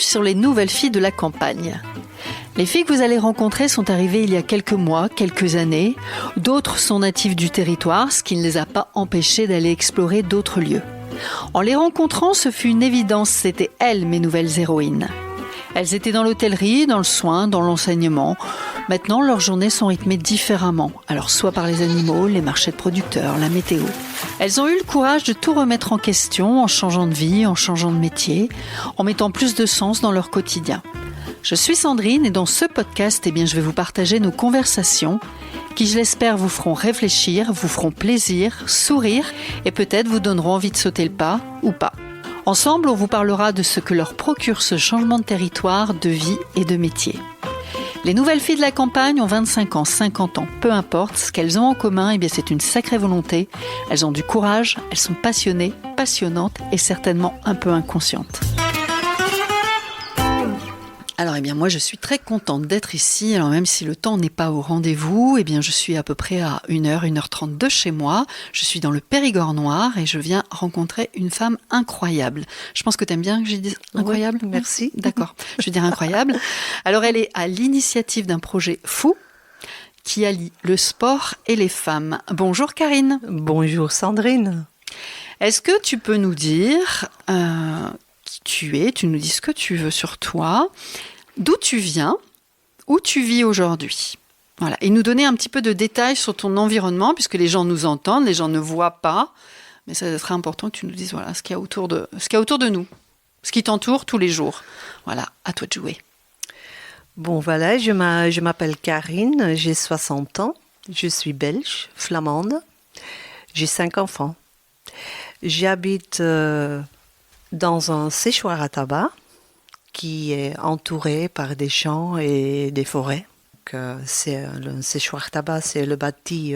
sur les nouvelles filles de la campagne. Les filles que vous allez rencontrer sont arrivées il y a quelques mois, quelques années. D'autres sont natives du territoire, ce qui ne les a pas empêchées d'aller explorer d'autres lieux. En les rencontrant, ce fut une évidence, c'étaient elles mes nouvelles héroïnes. Elles étaient dans l'hôtellerie, dans le soin, dans l'enseignement. Maintenant, leurs journées sont rythmées différemment. Alors, soit par les animaux, les marchés de producteurs, la météo. Elles ont eu le courage de tout remettre en question en changeant de vie, en changeant de métier, en mettant plus de sens dans leur quotidien. Je suis Sandrine et dans ce podcast, je vais vous partager nos conversations qui, je l'espère, vous feront réfléchir, vous feront plaisir, sourire et peut-être vous donneront envie de sauter le pas ou pas. Ensemble, on vous parlera de ce que leur procure ce changement de territoire, de vie et de métier. Les nouvelles filles de la campagne ont 25 ans, 50 ans, peu importe. Ce qu'elles ont en commun, c'est une sacrée volonté. Elles ont du courage, elles sont passionnées, passionnantes et certainement un peu inconscientes. Alors, moi, je suis très contente d'être ici. Alors, même si le temps n'est pas au rendez-vous, je suis à peu près à 1h, 1h30 de chez moi. Je suis dans le Périgord noir et je viens rencontrer une femme incroyable. Je pense que tu aimes bien que je dise incroyable. Oui, merci. D'accord, je vais dire incroyable. Alors, elle est à l'initiative d'un projet fou qui allie le sport et les femmes. Bonjour Karine. Bonjour Sandrine. Est-ce que tu peux nous dire qui tu es, tu nous dis ce que tu veux sur toi, d'où tu viens, où tu vis aujourd'hui. Voilà. Et nous donner un petit peu de détails sur ton environnement, puisque les gens nous entendent, les gens ne voient pas, mais ça serait important que tu nous dises ce qu'il y a autour de nous, ce qui t'entoure tous les jours. Voilà, à toi de jouer. Bon voilà, je m'appelle Karine, j'ai 60 ans, je suis belge, flamande, j'ai 5 enfants. J'habite dans un séchoir à tabac qui est entouré par des champs et des forêts. C'est le séchoir à tabac, c'est le bâti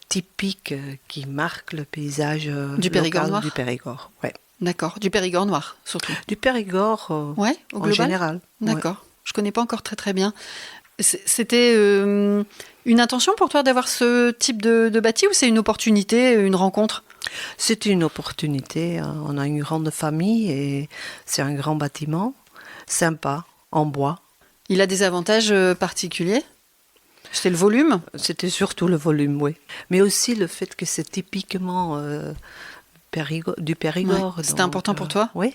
typique qui marque le paysage du Périgord noir. Du Périgord, ouais. D'accord, du Périgord noir surtout. Du Périgord au global. En général. D'accord, ouais. Je connais pas encore très très bien. C'était une intention pour toi d'avoir ce type de bâti ou c'est une opportunité, une rencontre ? C'est une opportunité. On a une grande famille et c'est un grand bâtiment, sympa, en bois. Il a des avantages particuliers ? C'était le volume ? C'était surtout le volume, oui. Mais aussi le fait que c'est typiquement du Périgord. Ouais. C'était important pour toi ? Oui,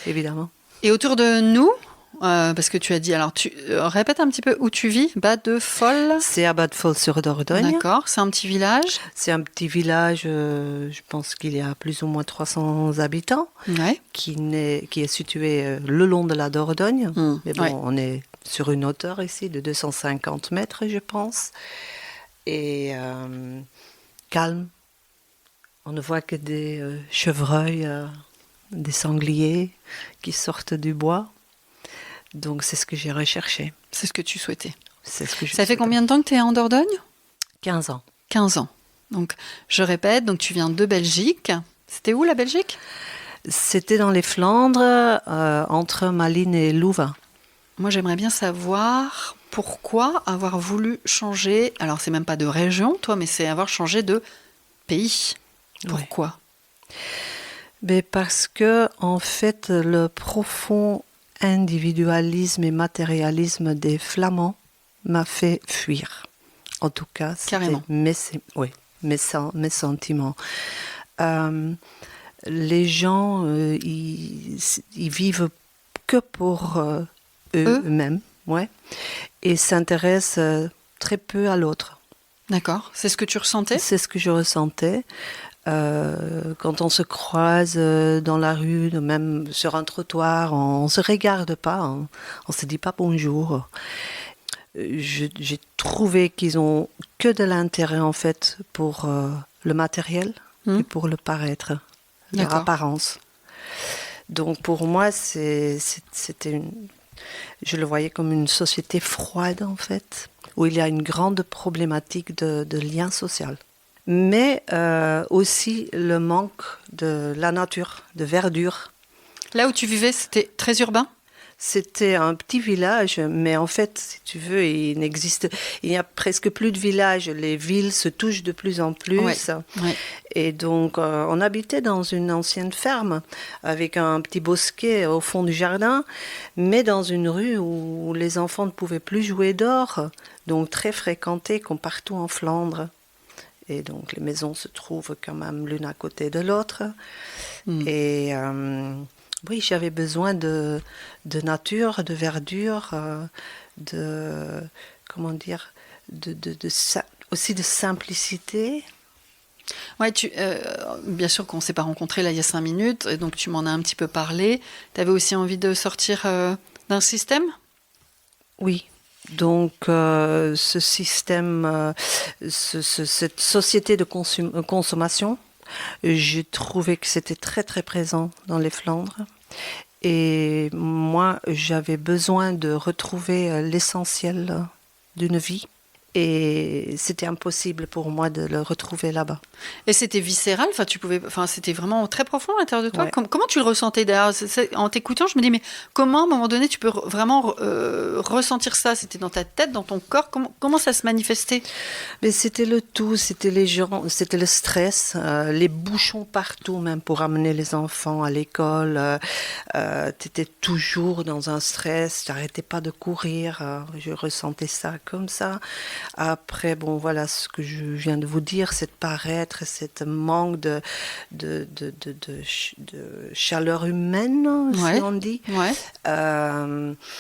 évidemment. Et autour de nous, parce que tu as dit, alors tu répète un petit peu où tu vis, Bad-de-Foll. C'est à Bad-de-Foll-sur-Dordogne. D'accord, c'est un petit village. C'est un petit village, je pense qu'il y a plus ou moins 300 habitants, ouais. qui est situé le long de la Dordogne. Mais bon, ouais. On est sur une hauteur ici de 250 mètres, je pense. Et calme. On ne voit que des chevreuils, des sangliers qui sortent du bois. Donc, c'est ce que j'ai recherché. C'est ce que tu souhaitais. C'est ce que Ça fait combien de temps que tu es en Dordogne ? 15 ans. 15 ans. Donc, je répète, donc tu viens de Belgique. C'était où la Belgique ? C'était dans les Flandres, entre Malines et Louvain. Moi, j'aimerais bien savoir pourquoi avoir voulu changer. Alors, c'est même pas de région, toi, mais c'est avoir changé de pays. Pourquoi ? Mais parce que, en fait, le profond individualisme et matérialisme des Flamands m'a fait fuir. En tout cas, c'était mes sentiments. Les gens, ils vivent que pour eux-mêmes, et s'intéressent très peu à l'autre. D'accord. C'est ce que tu ressentais ? C'est ce que je ressentais. Quand on se croise dans la rue, même sur un trottoir, on ne se regarde pas, on ne se dit pas bonjour. J'ai trouvé qu'ils ont que de l'intérêt en fait pour le matériel et pour le paraître, leur apparence. Donc pour moi, je le voyais comme une société froide en fait, où il y a une grande problématique de lien social. Mais aussi le manque de la nature, de verdure. Là où tu vivais, c'était très urbain ? C'était un petit village, mais en fait, si tu veux, il n'y a presque plus de villages. Les villes se touchent de plus en plus. Ouais. Et donc, on habitait dans une ancienne ferme avec un petit bosquet au fond du jardin, mais dans une rue où les enfants ne pouvaient plus jouer dehors, donc très fréquentée comme partout en Flandre. Et donc, les maisons se trouvent quand même l'une à côté de l'autre. Et oui, j'avais besoin de nature, de verdure, comment dire, aussi de simplicité. Ouais, bien sûr qu'on ne s'est pas rencontrés là il y a 5 minutes, et donc tu m'en as un petit peu parlé. Tu avais aussi envie de sortir d'un système ? Oui. Donc, ce système, cette société de consommation, j'ai trouvé que c'était très très présent dans les Flandres. Et moi, j'avais besoin de retrouver l'essentiel d'une vie. Et c'était impossible pour moi de le retrouver là-bas. Et c'était viscéral, c'était vraiment très profond à l'intérieur de toi. Ouais. Comment tu le ressentais d'ailleurs ? En t'écoutant, je me dis, mais comment à un moment donné tu peux vraiment ressentir ça ? C'était dans ta tête, dans ton corps ? Comment ça se manifestait ? Mais c'était le tout, c'était les gens, c'était le stress, les bouchons partout, même pour amener les enfants à l'école. Tu étais toujours dans un stress, tu n'arrêtais pas de courir. Je ressentais ça comme ça. Après, bon, voilà ce que je viens de vous dire, c'est de paraître, cet manque de chaleur humaine, Ouais. si on dit. Ouais.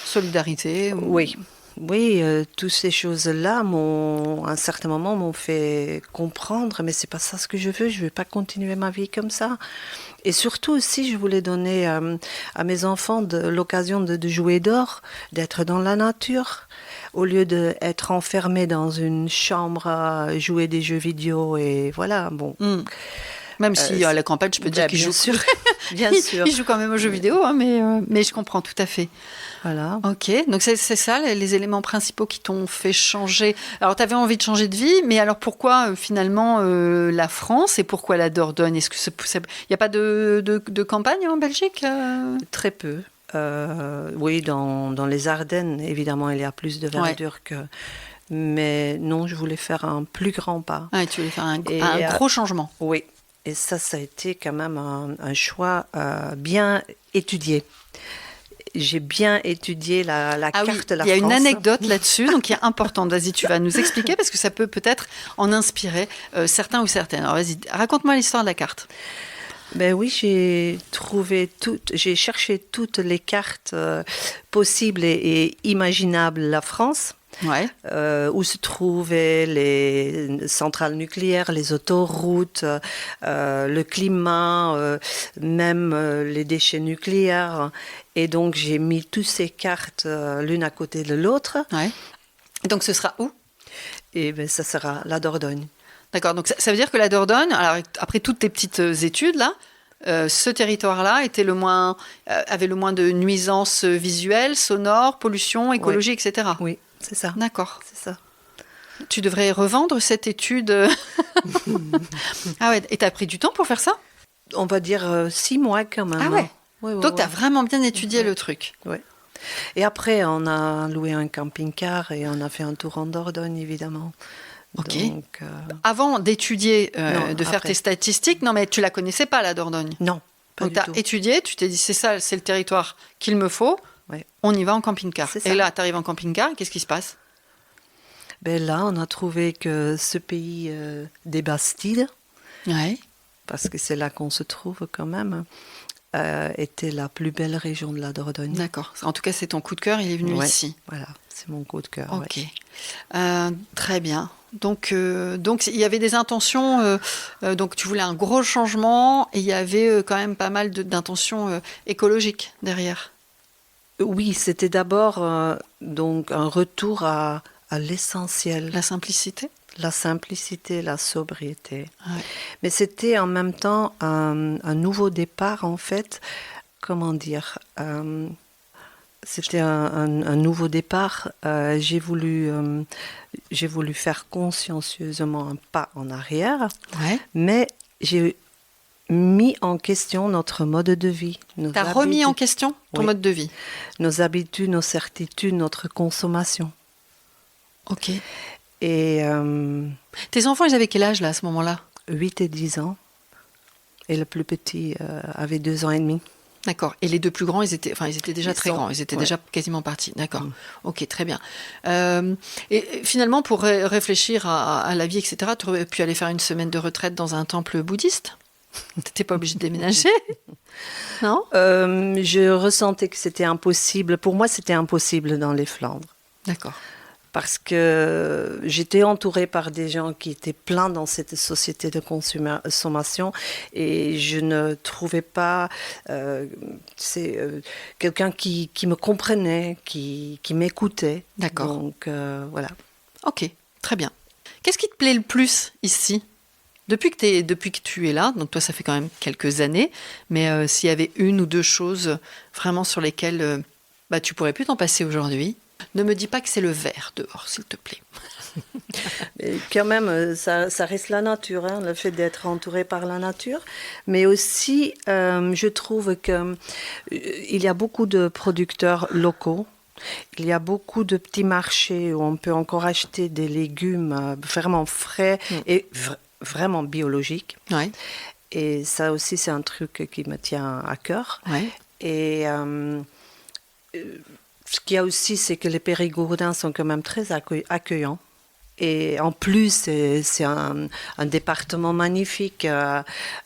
Solidarité. Oui. Oui, toutes ces choses-là, à un certain moment, m'ont fait comprendre, mais c'est pas ça ce que je veux. Je veux pas continuer ma vie comme ça. Et surtout aussi, je voulais donner à mes enfants l'occasion de jouer dehors, d'être dans la nature, au lieu d'être enfermés dans une chambre à jouer des jeux vidéo. Et voilà, bon. Même si à la campagne, je peux dire qu'ils jouent. Bien sûr. Ils jouent quand même aux jeux vidéo, hein, mais je comprends tout à fait. Voilà. Ok, donc c'est ça les éléments principaux qui t'ont fait changer. Alors, tu avais envie de changer de vie, mais alors pourquoi finalement la France et pourquoi la Dordogne ? Est-ce que il n'y a pas de campagne en Belgique ? Très peu. Oui, dans les Ardennes, évidemment, il y a plus de verdure que... Mais non, je voulais faire un plus grand pas. Ah, tu voulais faire un gros changement. Oui. Et ça a été quand même un choix bien étudié. J'ai bien étudié la carte de la France. Il y a une anecdote là-dessus, donc qui est importante. Vas-y, tu vas nous expliquer parce que ça peut peut-être en inspirer certains ou certaines. Alors vas-y, raconte-moi l'histoire de la carte. Ben oui, j'ai cherché toutes les cartes possibles et imaginables de la France. Ouais. Où se trouvaient les centrales nucléaires, les autoroutes, le climat, même les déchets nucléaires. Et donc, j'ai mis toutes ces cartes l'une à côté de l'autre. Ouais. Donc, ce sera où ? Et ben, ça sera la Dordogne. D'accord. Donc, ça veut dire que la Dordogne, alors après toutes tes petites études, là, ce territoire-là avait le moins de nuisances visuelles, sonores, pollution, écologie, oui. etc. Oui. C'est ça. D'accord. C'est ça. Tu devrais revendre cette étude. Ah ouais, et t'as pris du temps pour faire ça ? On va dire 6 mois quand même. Ah ouais. Oui, donc t'as vraiment bien étudié le truc. Oui. Et après, on a loué un camping-car et on a fait un tour en Dordogne, évidemment. Ok. Donc, avant d'étudier, non, faire tes statistiques, non mais tu la connaissais pas, la Dordogne ? Non, pas donc du tout. Donc tu as étudié, tu t'es dit c'est ça, c'est le territoire qu'il me faut. Ouais. On y va en camping-car. C'est ça. Et là, tu arrives en camping-car, qu'est-ce qui se passe ? Ben là, on a trouvé que ce pays des Bastides, ouais. parce que c'est là qu'on se trouve quand même, était la plus belle région de la Dordogne. D'accord. En tout cas, c'est ton coup de cœur, il est venu ici. Voilà, c'est mon coup de cœur. Ok. Ouais. Très bien. Donc, il y avait des intentions. Donc, tu voulais un gros changement et il y avait quand même pas mal d'intentions écologiques derrière. Oui, c'était d'abord donc un retour à l'essentiel. La simplicité ? La simplicité, la sobriété. Ouais. Mais c'était en même temps un nouveau départ, en fait. Comment dire c'était un nouveau départ. J'ai voulu faire consciencieusement un pas en arrière, ouais. mais j'ai mis en question notre mode de vie. Tu as remis en question ton mode de vie. Nos habitudes, nos certitudes, notre consommation. Ok. Et tes enfants, ils avaient quel âge là, à ce moment-là? 8 et 10 ans. Et le plus petit avait 2 ans et demi. D'accord. Et les deux plus grands, ils étaient déjà très grands. Ils étaient déjà quasiment partis. D'accord. Ok, très bien. Et finalement, pour réfléchir à la vie, etc., tu aurais pu aller faire une semaine de retraite dans un temple bouddhiste? Tu n'étais pas obligé de déménager? Non? Je ressentais que c'était impossible. Pour moi, c'était impossible dans les Flandres. D'accord. Parce que j'étais entourée par des gens qui étaient pleins dans cette société de consommation et je ne trouvais pas quelqu'un qui me comprenait, qui m'écoutait. D'accord. Donc voilà. Ok, très bien. Qu'est-ce qui te plaît le plus ici? Depuis que tu es là, donc toi ça fait quand même quelques années, mais s'il y avait une ou deux choses vraiment sur lesquelles tu pourrais plus t'en passer aujourd'hui, ne me dis pas que c'est le vert dehors, s'il te plaît. Mais quand même, ça reste la nature, hein, le fait d'être entouré par la nature. Mais aussi, je trouve qu'il y a beaucoup de producteurs locaux. Il y a beaucoup de petits marchés où on peut encore acheter des légumes vraiment frais et vraiment biologiques. Ouais. Et ça aussi, c'est un truc qui me tient à cœur. Ouais. Et ce qu'il y a aussi, c'est que les Périgourdins sont quand même très accueillants. Et en plus, c'est un département magnifique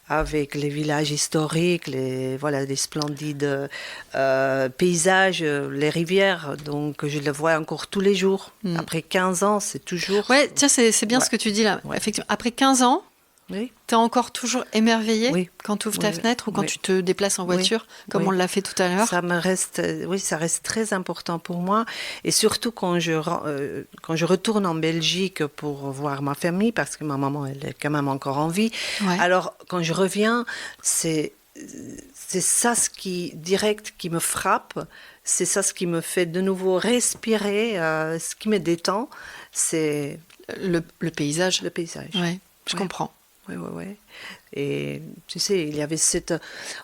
avec les villages historiques, les splendides paysages, les rivières. Donc, je les vois encore tous les jours. Après 15 ans, c'est toujours... Ouais, tiens, c'est bien ce que tu dis là. Ouais. Effectivement, après 15 ans, tu es encore toujours émerveillé quand tu ouvres ta fenêtre ou quand tu te déplaces en voiture, comme on l'a fait tout à l'heure. Ça reste très important pour moi. Et surtout quand je retourne en Belgique pour voir ma famille, parce que ma maman, elle est quand même encore en vie. Ouais. Alors, quand je reviens, c'est ça direct qui me frappe. C'est ça ce qui me fait de nouveau respirer, ce qui me détend. C'est le paysage. Le paysage. Ouais, je comprends. Oui. Et tu sais, il y avait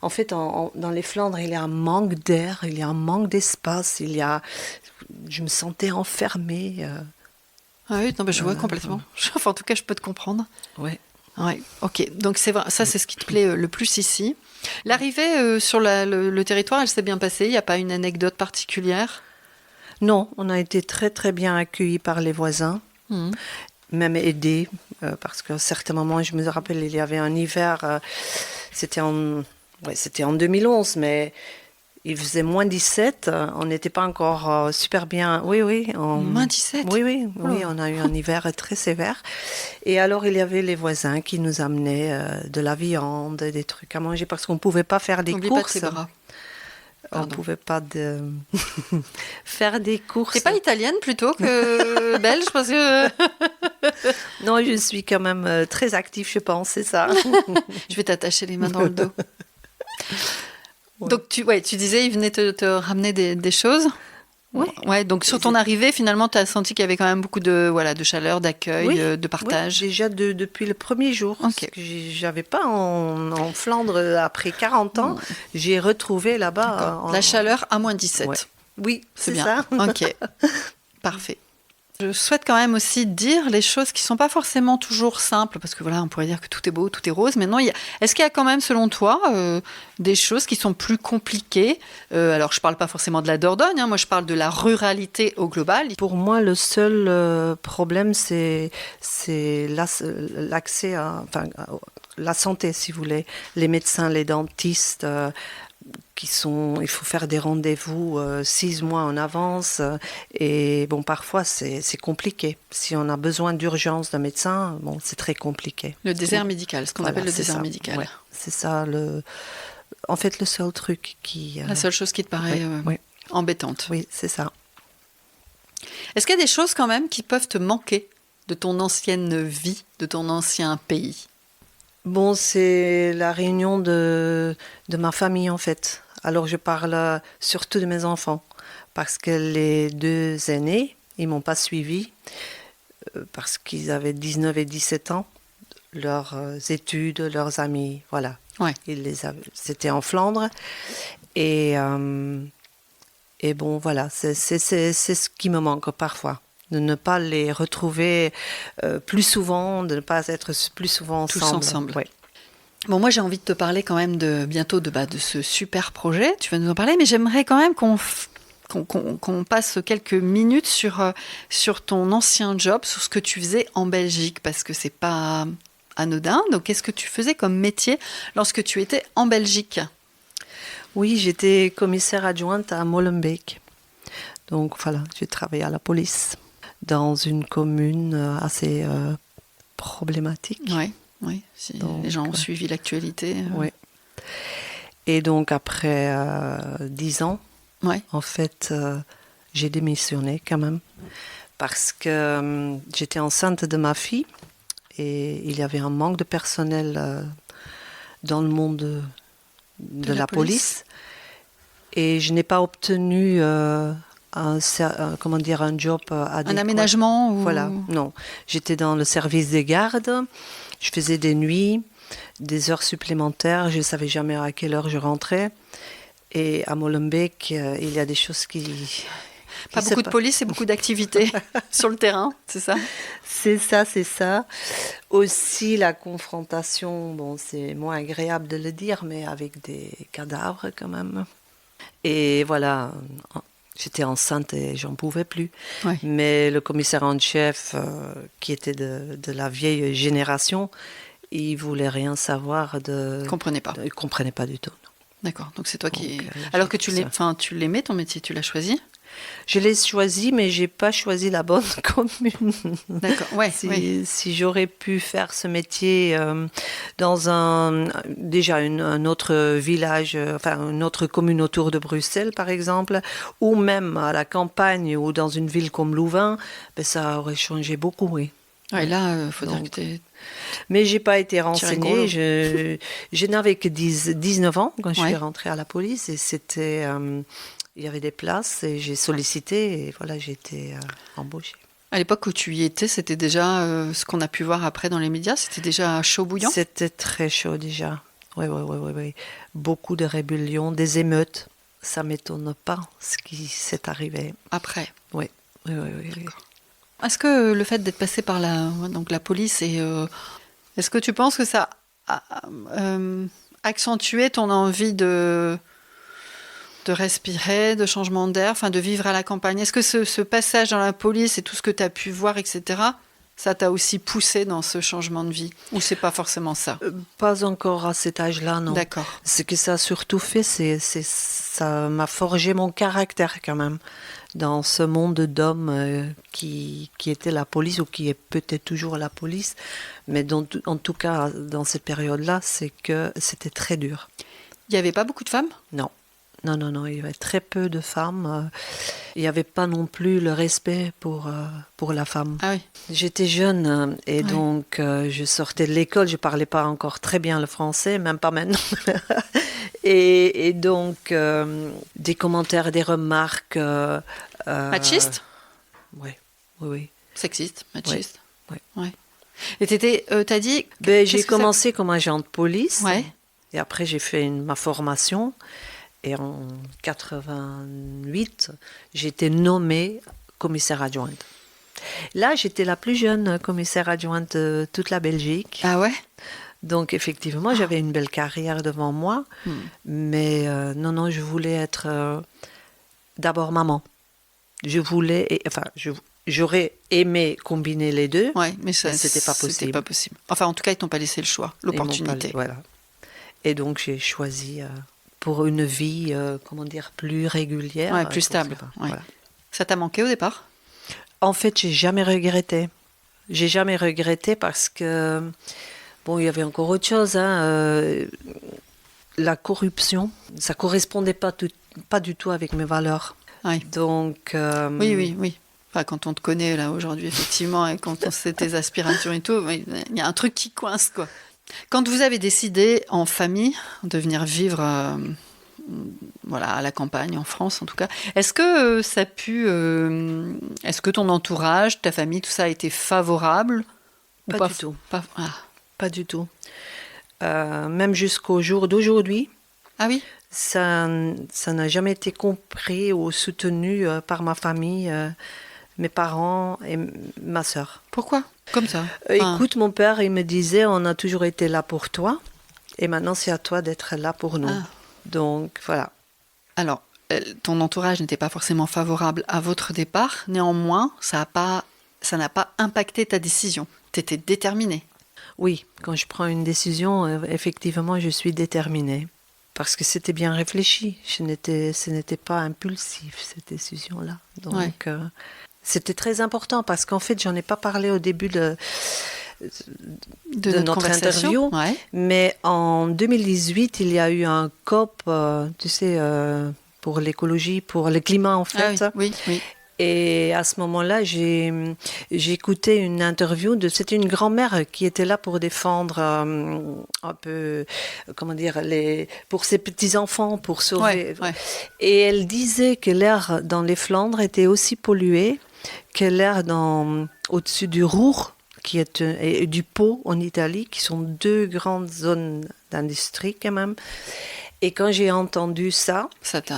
en fait, dans les Flandres, il y a un manque d'air, il y a un manque d'espace, je me sentais enfermée. Ah oui, non, je vois complètement. Enfin, en tout cas, je peux te comprendre. Ouais. Ouais, ok. Donc c'est vrai, ça c'est ce qui te plaît le plus ici. L'arrivée sur le territoire, elle s'est bien passée. Il n'y a pas une anecdote particulière? Non, on a été très très bien accueillis par les voisins. Même aidés, parce qu'à certains moments, je me rappelle, il y avait un hiver, c'était en 2011, mais il faisait moins 17, on n'était pas encore super bien. Oui. Moins 17? Oui, on a eu un hiver très sévère. Et alors, il y avait les voisins qui nous amenaient de la viande, des trucs à manger, parce qu'on ne pouvait pas faire des courses. N'oublie pas tes bras. On ne pouvait pas faire des courses. T'es pas italienne plutôt que belge parce que... Non, je suis quand même très active, je pense, c'est ça. Je vais t'attacher les mains dans le dos. Ouais. Donc tu disais, il venait te ramener des choses. Oui. Ouais, donc sur ton arrivée, finalement, tu as senti qu'il y avait quand même beaucoup de chaleur, d'accueil, de partage. Oui, déjà depuis le premier jour. Okay. J'avais pas en Flandre après 40 ans. J'ai retrouvé là-bas... La chaleur à moins 17. Ouais. Oui, c'est bien. Ça. Ok, parfait. Je souhaite quand même aussi dire les choses qui ne sont pas forcément toujours simples, parce que on pourrait dire que tout est beau, tout est rose, mais non, est-ce qu'il y a quand même, selon toi, des choses qui sont plus compliquées? Alors, je ne parle pas forcément de la Dordogne, moi je parle de la ruralité au global. Pour moi, le seul problème, c'est l'accès à la santé, si vous voulez. Les médecins, les dentistes... il faut faire des rendez-vous 6 mois en avance et parfois c'est compliqué. Si on a besoin d'urgence d'un médecin, c'est très compliqué. Le désert médical, ce qu'on appelle le désert médical. Ouais, c'est ça en fait le seul truc qui... La seule chose qui te paraît embêtante. Oui, c'est ça. Est-ce qu'il y a des choses quand même qui peuvent te manquer de ton ancienne vie, de ton ancien pays? C'est la réunion de ma famille en fait. Alors je parle surtout de mes enfants parce que les 2 aînés, ils m'ont pas suivi parce qu'ils avaient 19 et 17 ans. leurs études, leurs amis, voilà. Ouais. C'était en Flandre. Et bon, voilà, c'est ce qui me manque parfois. De ne pas les retrouver plus souvent, de ne pas être plus souvent ensemble. Tous ensemble. Ouais. Bon, moi j'ai envie de te parler quand même bientôt de ce super projet. Tu vas nous en parler, mais j'aimerais quand même qu'on passe quelques minutes sur ton ancien job, sur ce que tu faisais en Belgique, parce que c'est pas anodin. Donc, qu'est-ce que tu faisais comme métier lorsque tu étais en Belgique ? Oui, j'étais commissaire adjointe à Molenbeek. Donc voilà, j'ai travaillé à la police dans une commune assez problématique. Oui. Si donc, les gens ont suivi l'actualité. Oui. Et donc après 10 ans, en fait, j'ai démissionné quand même parce que j'étais enceinte de ma fille et il y avait un manque de personnel dans le monde de la police. Et je n'ai pas obtenu un job adéquat. Un aménagement ou... Voilà, non. J'étais dans le service des gardes, je faisais des nuits, des heures supplémentaires, je ne savais jamais à quelle heure je rentrais. Et à Molenbeek, il y a des choses qui... Pas beaucoup de police et beaucoup d'activités sur le terrain, c'est ça ? C'est ça. Aussi la confrontation, bon, c'est moins agréable de le dire, mais avec des cadavres quand même. Et voilà, j'étais enceinte et j'en pouvais plus. Ouais. Mais le commissaire en chef, qui était de la vieille génération, il voulait rien savoir de... Il comprenait pas. Il comprenait pas du tout. Non. D'accord, donc c'est toi qui... Alors que tu l'aimais ton métier, tu l'as choisi ? Je l'ai choisi, mais j'ai pas choisi la bonne commune. D'accord, ouais. Si j'aurais pu faire ce métier dans un autre village, une autre commune autour de Bruxelles, par exemple, ou même à la campagne ou dans une ville comme Louvain, ça aurait changé beaucoup, oui. Ouais, là, il faudrait que tu... Mais j'ai pas été renseignée. Je n'avais que 19 ans quand je suis rentrée à la police et c'était... il y avait des places et j'ai sollicité et voilà, j'ai été embauchée. À l'époque où tu y étais, c'était déjà ce qu'on a pu voir après dans les médias, c'était déjà chaud bouillant ? C'était très chaud déjà. Oui. Beaucoup de rébellions, des émeutes. Ça ne m'étonne pas ce qui s'est arrivé. Après ? Oui. Est-ce que le fait d'être passé par la police, est-ce que tu penses que ça a accentué ton envie de respirer, de changement d'air, de vivre à la campagne ? Est-ce que ce passage dans la police et tout ce que tu as pu voir, etc., ça t'a aussi poussé dans ce changement de vie ? Ou c'est pas forcément ça ? Pas encore à cet âge-là, non. D'accord. Ce que ça a surtout fait, ça m'a forgé mon caractère quand même dans ce monde d'hommes qui était la police ou qui est peut-être toujours la police. Mais en tout cas, dans cette période-là, c'est que c'était très dur. Il n'y avait pas beaucoup de femmes ? Non, il y avait très peu de femmes. Il n'y avait pas non plus le respect pour la femme. Ah oui. J'étais jeune et donc je sortais de l'école, je ne parlais pas encore très bien le français, même pas maintenant. et donc, des commentaires, des remarques... machistes ? Oui. Sexistes, machistes ? Oui. Et t'as dit... J'ai commencé comme agent de police. Ouais. Et après, j'ai fait ma formation. Et en 88, j'ai été nommée commissaire adjointe. Là, j'étais la plus jeune commissaire adjointe de toute la Belgique. Ah ouais ? Donc, effectivement, j'avais une belle carrière devant moi. Mais non, je voulais être d'abord maman. J'aurais aimé combiner les deux. Ouais, mais c'était pas possible. C'était pas possible. Enfin, en tout cas, ils t'ont pas laissé le choix, l'opportunité. Voilà. Et donc, j'ai choisi... pour une vie, plus régulière. Plus stable. Voilà. Ça t'a manqué au départ ? En fait, j'ai jamais regretté. J'ai jamais regretté parce que, il y avait encore autre chose. La corruption, ça correspondait pas du tout avec mes valeurs. Oui. Donc... Oui. Enfin, quand on te connaît, là, aujourd'hui, effectivement, et quand on sait tes aspirations et tout, il y a un truc qui coince, quoi. Quand vous avez décidé en famille de venir vivre à la campagne, en France en tout cas, est-ce que est-ce que ton entourage, ta famille, tout ça a été favorable ? Pas du tout. Pas du tout. Même jusqu'au jour d'aujourd'hui, Ah oui? ça n'a jamais été compris ou soutenu par ma famille, mes parents et ma sœur. Pourquoi? Comme ça. Enfin, Écoute, mon père, il me disait, on a toujours été là pour toi, et maintenant c'est à toi d'être là pour nous. Ah. Donc voilà. alors, ton entourage n'était pas forcément favorable à votre départ. Néanmoins, ça n'a pas impacté ta décision. Tu étais déterminée. Oui, quand je prends une décision, effectivement, je suis déterminée. Parce que c'était bien réfléchi. Ce n'était pas impulsif, cette décision-là. Donc, Ouais. c'était très important parce qu'en fait, j'en ai pas parlé au début de De notre conversation. interview. Ouais. Mais en 2018, il y a eu un COP, pour l'écologie, pour le climat, en fait. Ah oui, oui, oui. Et à ce moment-là, j'ai écouté une interview c'était une grand-mère qui était là pour défendre un peu, comment dire, pour ses petits-enfants, pour sauver. Ouais, ouais. Et elle disait que l'air dans les Flandres était aussi pollué que l'air au-dessus du Ruhr, et du Pau en Italie, qui sont deux grandes zones d'industrie quand même. Et quand j'ai entendu ça, Ça t'a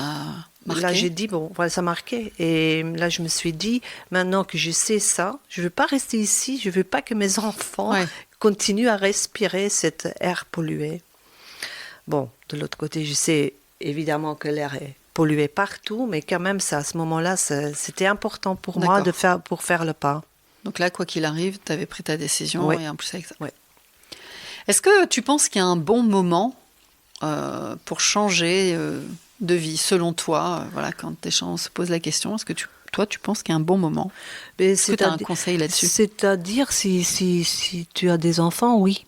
marqué? là, j'ai dit, bon, voilà, ça marquait. Et là, je me suis dit, maintenant que je sais ça, je ne veux pas rester ici, je ne veux pas que mes enfants Ouais. continuent à respirer cet air pollué. Bon, de l'autre côté, je sais évidemment que l'air est pollué partout, mais quand même, ça, à ce moment-là, c'était important pour moi pour faire le pas. Donc là, quoi qu'il arrive, tu avais pris ta décision Ouais. et en plus avec ça. Ouais. Est-ce que tu penses qu'il y a un bon moment pour changer de vie, selon toi, voilà, quand des gens se posent la question, est-ce que toi, tu penses qu'il y a un bon moment? Mais Est-ce que tu as un conseil là-dessus? C'est-à-dire, si tu as des enfants, oui.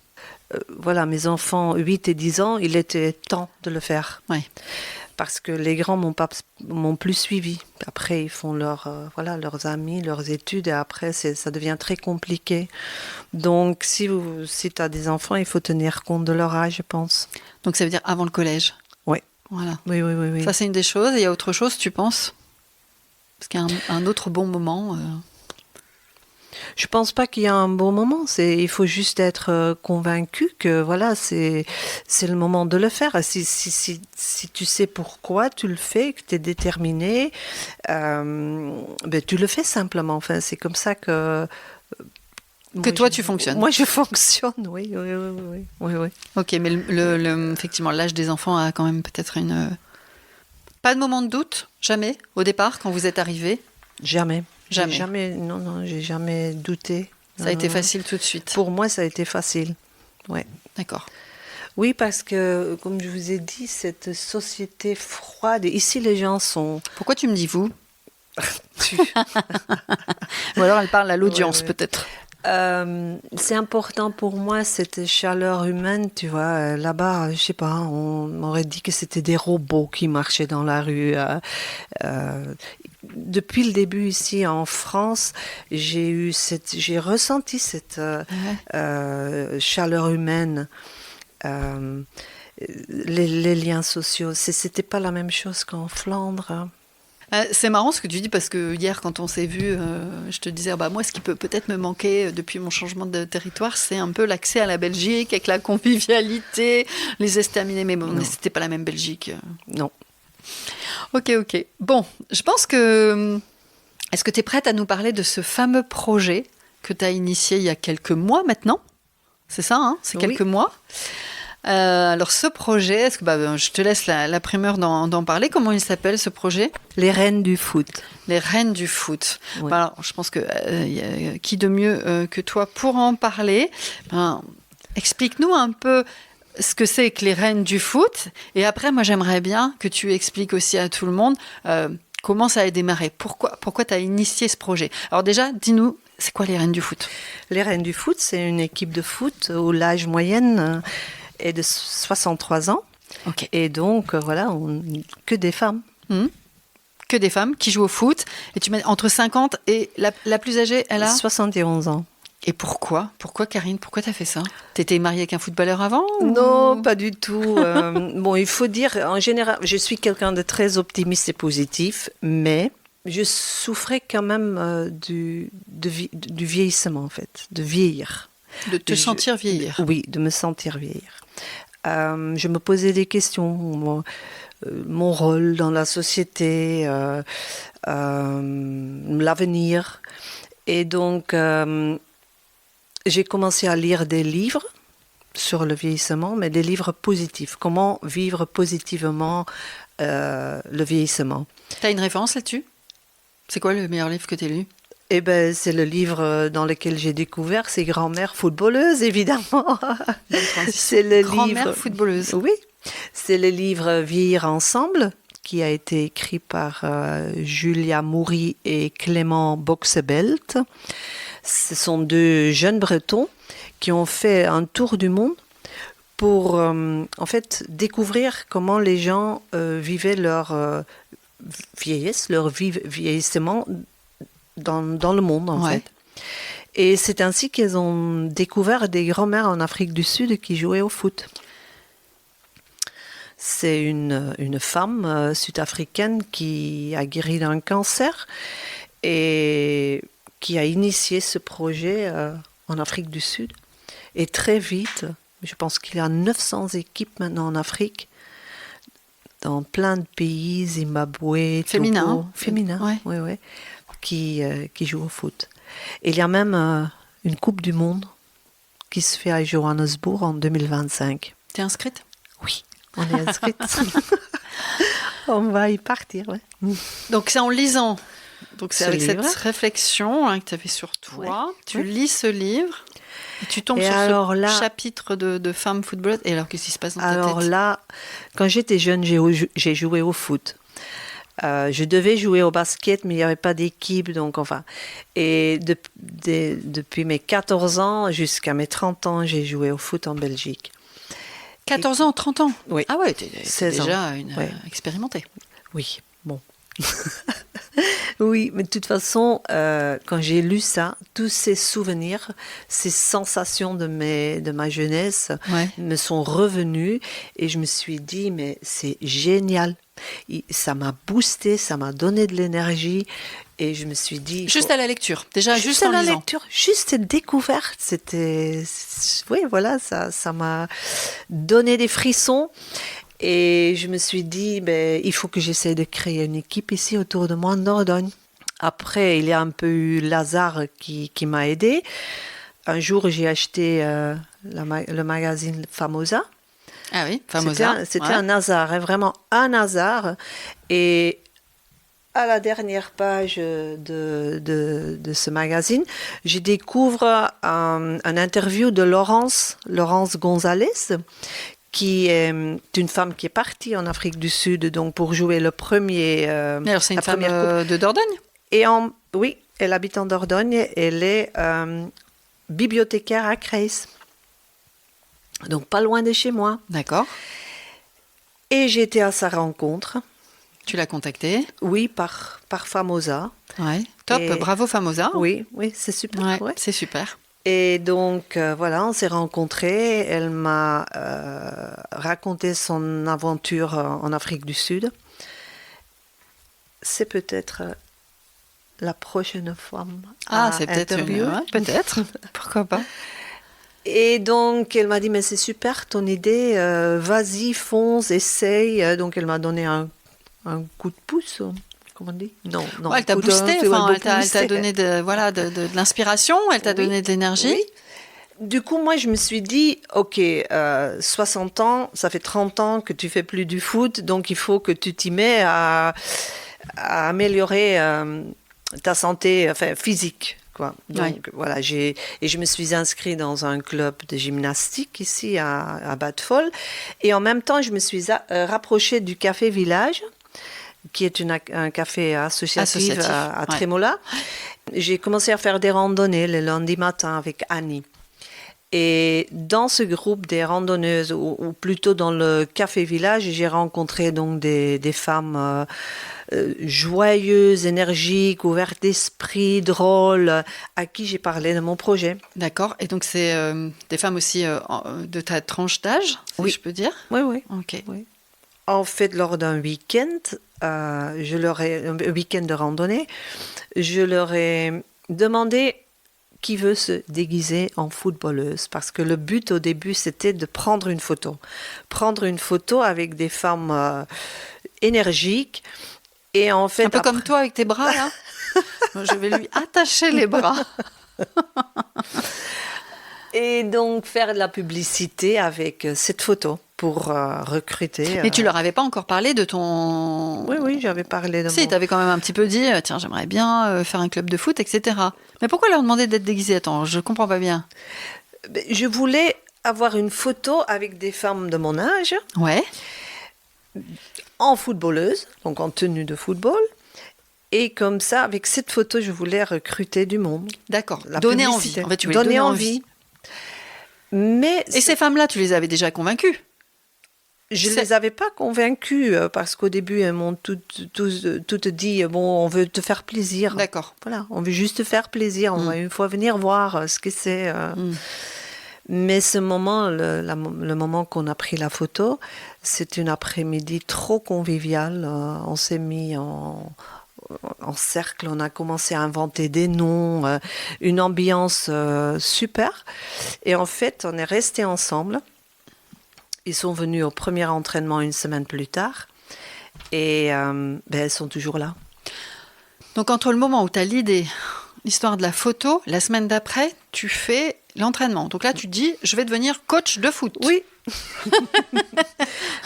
Voilà, mes enfants, 8 et 10 ans, il était temps de le faire. Ouais. Parce que les grands m'ont plus suivi. Après, ils font leurs amis, leurs études, et après, ça devient très compliqué. Donc, si tu as des enfants, il faut tenir compte de leur âge, je pense. Donc ça veut dire avant le collège? Oui. Voilà. Oui. Ça, c'est une des choses. Et il y a autre chose, tu penses? Parce qu'il y a un autre bon moment. Je pense pas qu'il y a un bon moment. Il faut juste être convaincu que voilà, c'est le moment de le faire. Si tu sais pourquoi tu le fais, que tu es déterminé, tu le fais simplement. Enfin, c'est comme ça que toi, tu fonctionnes. Moi, je fonctionne, oui. Ok, mais effectivement, l'âge des enfants a quand même peut-être une... Pas de moment de doute? Jamais? Au départ, quand vous êtes arrivé? Jamais. Jamais. Non, j'ai jamais douté. Ça a été facile tout de suite? Pour moi, ça a été facile. Ouais. D'accord. Oui, parce que, comme je vous ai dit, cette société froide, ici les gens sont... Pourquoi tu me dis vous? Ou alors elle parle à l'audience, Ouais. peut-être. C'est important pour moi, cette chaleur humaine, tu vois. Là-bas, je sais pas, on m'aurait dit que c'était des robots qui marchaient dans la rue. Depuis le début ici en France, j'ai ressenti cette chaleur humaine. Les liens sociaux, c'était pas la même chose qu'en Flandre. C'est marrant ce que tu dis parce que hier quand on s'est vu, je te disais moi ce qui peut peut-être me manquer depuis mon changement de territoire, c'est un peu l'accès à la Belgique avec la convivialité, les estaminets, mais bon, c'était pas la même Belgique. Non. Ok. Bon, je pense que... Est-ce que tu es prête à nous parler de ce fameux projet que tu as initié il y a quelques mois maintenant? C'est ça, hein? C'est quelques mois. Alors ce projet, est-ce que je te laisse la primeur d'en parler. Comment il s'appelle ce projet? Les reines du foot. Les reines du foot. Oui. Alors, je pense que qui de mieux que toi pour en parler? Explique-nous un peu ce que c'est que les reines du foot. Et après, moi, j'aimerais bien que tu expliques aussi à tout le monde comment ça a démarré. Pourquoi tu as initié ce projet? Alors déjà, dis-nous, c'est quoi les reines du foot? Les reines du foot, c'est une équipe de foot où l'âge moyenne est de 63 ans. Ok. Et donc, voilà, que des femmes. Que des femmes qui jouent au foot. Et tu mets entre 50 et la plus âgée, elle a 71 ans. Et pourquoi Karine, pourquoi t'as fait ça? T'étais mariée avec un footballeur avant Non, pas du tout. Bon, il faut dire, en général, je suis quelqu'un de très optimiste et positif, mais je souffrais quand même du vieillissement, en fait, de vieillir. De te sentir vieillir. Oui, de me sentir vieillir. Je me posais des questions, mon rôle dans la société, l'avenir. Et donc, j'ai commencé à lire des livres sur le vieillissement, mais des livres positifs. Comment vivre positivement le vieillissement. Tu as une référence là-dessus? C'est quoi le meilleur livre que tu as lu? Eh ben, c'est le livre dans lequel j'ai découvert ces grand-mères footballeuses, évidemment. C'est le Grand-mère livre footballeuse. Oui, c'est le livre Vieillir ensemble, qui a été écrit par Julia Moury et Clément Boxebelt. Ce sont deux jeunes Bretons qui ont fait un tour du monde pour en fait découvrir comment les gens vivaient leur vieillesse, leur vieillissement dans le monde en fait. Et c'est ainsi qu'ils ont découvert des grands-mères en Afrique du Sud qui jouaient au foot. C'est une femme sud-africaine qui a guéri d'un cancer et qui a initié ce projet en Afrique du Sud. Et très vite, je pense qu'il y a 900 équipes maintenant en Afrique, dans plein de pays, Zimbabwe, Féminin, Togo, féminin, oui, qui jouent au foot. Et il y a même une Coupe du Monde qui se fait à Johannesburg en 2025. T'es inscrite? Oui, on est inscrite. On va y partir, ouais. Donc c'est en lisant. Donc c'est Ce avec livre. cette réflexion que tu avais sur toi. Tu lis ce livre. Et tu tombes Et sur alors ce là- chapitre de femmes footballeuses. Et alors, qu'est-ce qui se passe dans ta Alors tête? là, quand j'étais jeune, j'ai joué au foot. Je devais jouer au basket, mais il n'y avait pas d'équipe, donc enfin. Et depuis mes 14 ans jusqu'à mes 30 ans, j'ai joué au foot en Belgique. 14 ans, 30 ans? Oui. Ah ouais, t'es 16 ans. déjà une Ouais. expérimentée. Oui, bon. Oui, mais de toute façon, quand j'ai lu ça, tous ces souvenirs, ces sensations de ma jeunesse Ouais. me sont revenus et je me suis dit, mais c'est génial. Ça m'a boosté, ça m'a donné de l'énergie et je me suis dit... Juste à la lecture, déjà juste à en la lisant. lecture, juste cette découverte, oui, voilà, ça m'a donné des frissons. Et je me suis dit, il faut que j'essaie de créer une équipe ici autour de moi en Dordogne. Après, il y a un peu eu Lazare qui m'a aidé. Un jour, j'ai acheté le magazine Famosa. Ah oui, Famosa. C'était un hasard, hein, vraiment un hasard. Et à la dernière page de ce magazine, je découvre un interview de Laurence Gonzalez, qui est une femme qui est partie en Afrique du Sud donc pour jouer le premier. Alors c'est une la femme première coupe. de Dordogne? Et oui, elle habite en Dordogne. Elle est bibliothécaire à Creys, donc pas loin de chez moi. D'accord. Et j'ai été à sa rencontre. Tu l'as contactée? Oui, par Famosa. Ouais. Top, Et- bravo Famosa. Oui, c'est super. Ouais, ouais. c'est super. Et donc, voilà, on s'est rencontrés. Elle m'a raconté son aventure en Afrique du Sud. C'est peut-être la prochaine femme à C'est peut-être interviewer. peut-être. Pourquoi pas? Et donc, elle m'a dit, mais c'est super ton idée, vas-y, fonce, essaye. Donc, elle m'a donné un coup de pouce. Comment on dit? Non. Ouais, elle t'a coup de- boosté, ouais, enfin, beaucoup elle t'a boosté. donné de l'inspiration, elle t'a Oui. donné de l'énergie. Oui. Du coup, moi, je me suis dit, ok, 60 ans, ça fait 30 ans que tu fais plus du foot, donc il faut que tu t'y mets à améliorer ta santé physique. Quoi. Donc voilà, et je me suis inscrite dans un club de gymnastique ici à Bad Fol. Et en même temps, je me suis rapprochée du Café Village, qui est un café associatif à ouais. Trémola. J'ai commencé à faire des randonnées le lundi matin avec Annie. Et dans ce groupe des randonneuses, ou plutôt dans le Café Village, j'ai rencontré donc des femmes joyeuses, énergiques, ouvertes d'esprit, drôles, à qui j'ai parlé de mon projet. D'accord. Et donc, c'est des femmes aussi de ta tranche d'âge, si Oui. je peux dire? Oui. Ok. Oui. En fait, lors d'un week-end, un week-end de randonnée, je leur ai demandé qui veut se déguiser en footballeuse. Parce que le but au début, c'était de prendre une photo. Prendre une photo avec des femmes énergiques. Et en fait, un peu comme toi avec tes bras, là. Je vais lui attacher les bras. Et donc faire de la publicité avec cette photo pour recruter. Mais tu leur avais pas encore parlé de ton... Oui, j'avais parlé de Si, tu avais quand même un petit peu dit, tiens, j'aimerais bien faire un club de foot, etc. Mais pourquoi leur demander d'être déguisés? Attends, je comprends pas bien. Je voulais avoir une photo avec des femmes de mon âge, Ouais. en footballeuse, donc en tenue de football. Et comme ça, avec cette photo, je voulais recruter du monde. D'accord. La Donner publicité. envie. En fait, tu voulais donner envie. Mais Et ces femmes-là, tu les avais déjà convaincues? je ne les avais pas convaincues parce qu'au début, elles m'ont toutes dit bon, on veut te faire plaisir. D'accord. Voilà, on veut juste te faire plaisir. On va une fois venir voir ce que c'est. Mais ce moment, le moment qu'on a pris la photo, c'est une après-midi trop conviviale. On s'est mis en cercle, on a commencé à inventer des noms, une ambiance super. Et en fait, on est restés ensemble. Ils sont venus au premier entraînement une semaine plus tard. Et elles sont toujours là. Donc, entre le moment où tu as l'histoire de la photo, la semaine d'après, tu fais l'entraînement. Donc là, tu dis, je vais devenir coach de foot. Oui.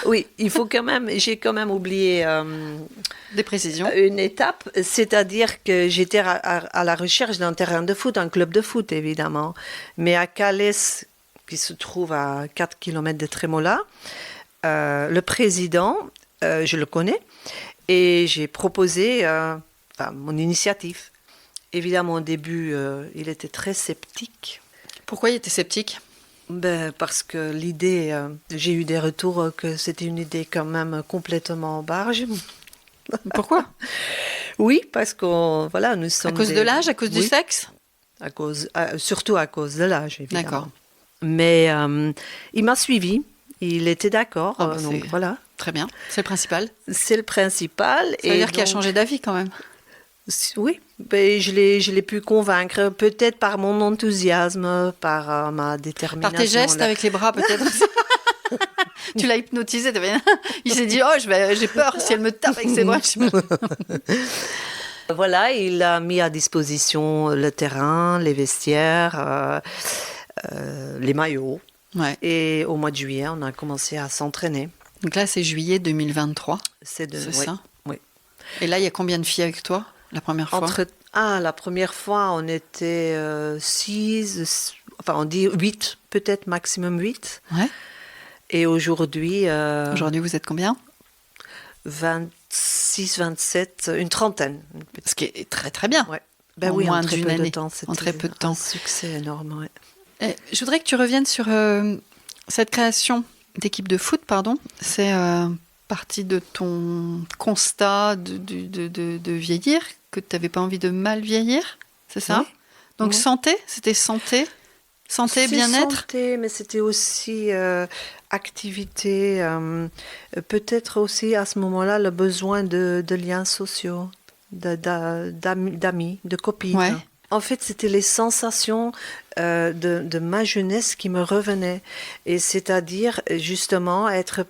Oui, j'ai quand même oublié des précisions. Une étape, c'est-à-dire que j'étais à la recherche d'un terrain de foot, un club de foot évidemment, mais à Calais, qui se trouve à 4 km de Trémola, le président, je le connais, et j'ai proposé mon initiative. Évidemment, au début, il était très sceptique. Pourquoi il était sceptique ? Parce que l'idée, j'ai eu des retours que c'était une idée quand même complètement barge. Pourquoi ? Oui, parce que voilà, nous sommes... À cause de l'âge, à cause du sexe ? Surtout à cause de l'âge, évidemment. D'accord. Mais il m'a suivi, il était d'accord. Donc voilà. Très bien, c'est le principal. C'est le principal. Ça veut dire qu'il a changé d'avis quand même. Oui, je l'ai pu convaincre, peut-être par mon enthousiasme, par ma détermination. Par tes gestes avec les bras, peut-être. Tu l'as hypnotisé. Il s'est dit, j'ai peur si elle me tape avec ses bras. Voilà, il a mis à disposition le terrain, les vestiaires, les maillots. Ouais. Et au mois de juillet, on a commencé à s'entraîner. Donc là, c'est juillet 2023. C'est oui, ça. Oui. Et là, il y a combien de filles avec toi la première fois ? La première fois, on était 6, on dit 8, peut-être maximum 8. Ouais. Et aujourd'hui... Aujourd'hui, vous êtes combien ? 26, 27, une trentaine. Ce qui est très très bien. Ouais. En moins d'une année. C'était en très peu de temps. Un succès énorme, ouais. Et je voudrais que tu reviennes sur cette création d'équipe de foot, C'est partie de ton constat de vieillir, que tu n'avais pas envie de mal vieillir, c'est ça ? Oui. Donc santé, c'était santé, bien-être. Santé, mais c'était aussi activité, peut-être aussi à ce moment-là le besoin de liens sociaux, d'amis, de copines. Ouais. En fait, c'était les sensations de ma jeunesse qui me revenaient. Et c'est-à-dire, justement, être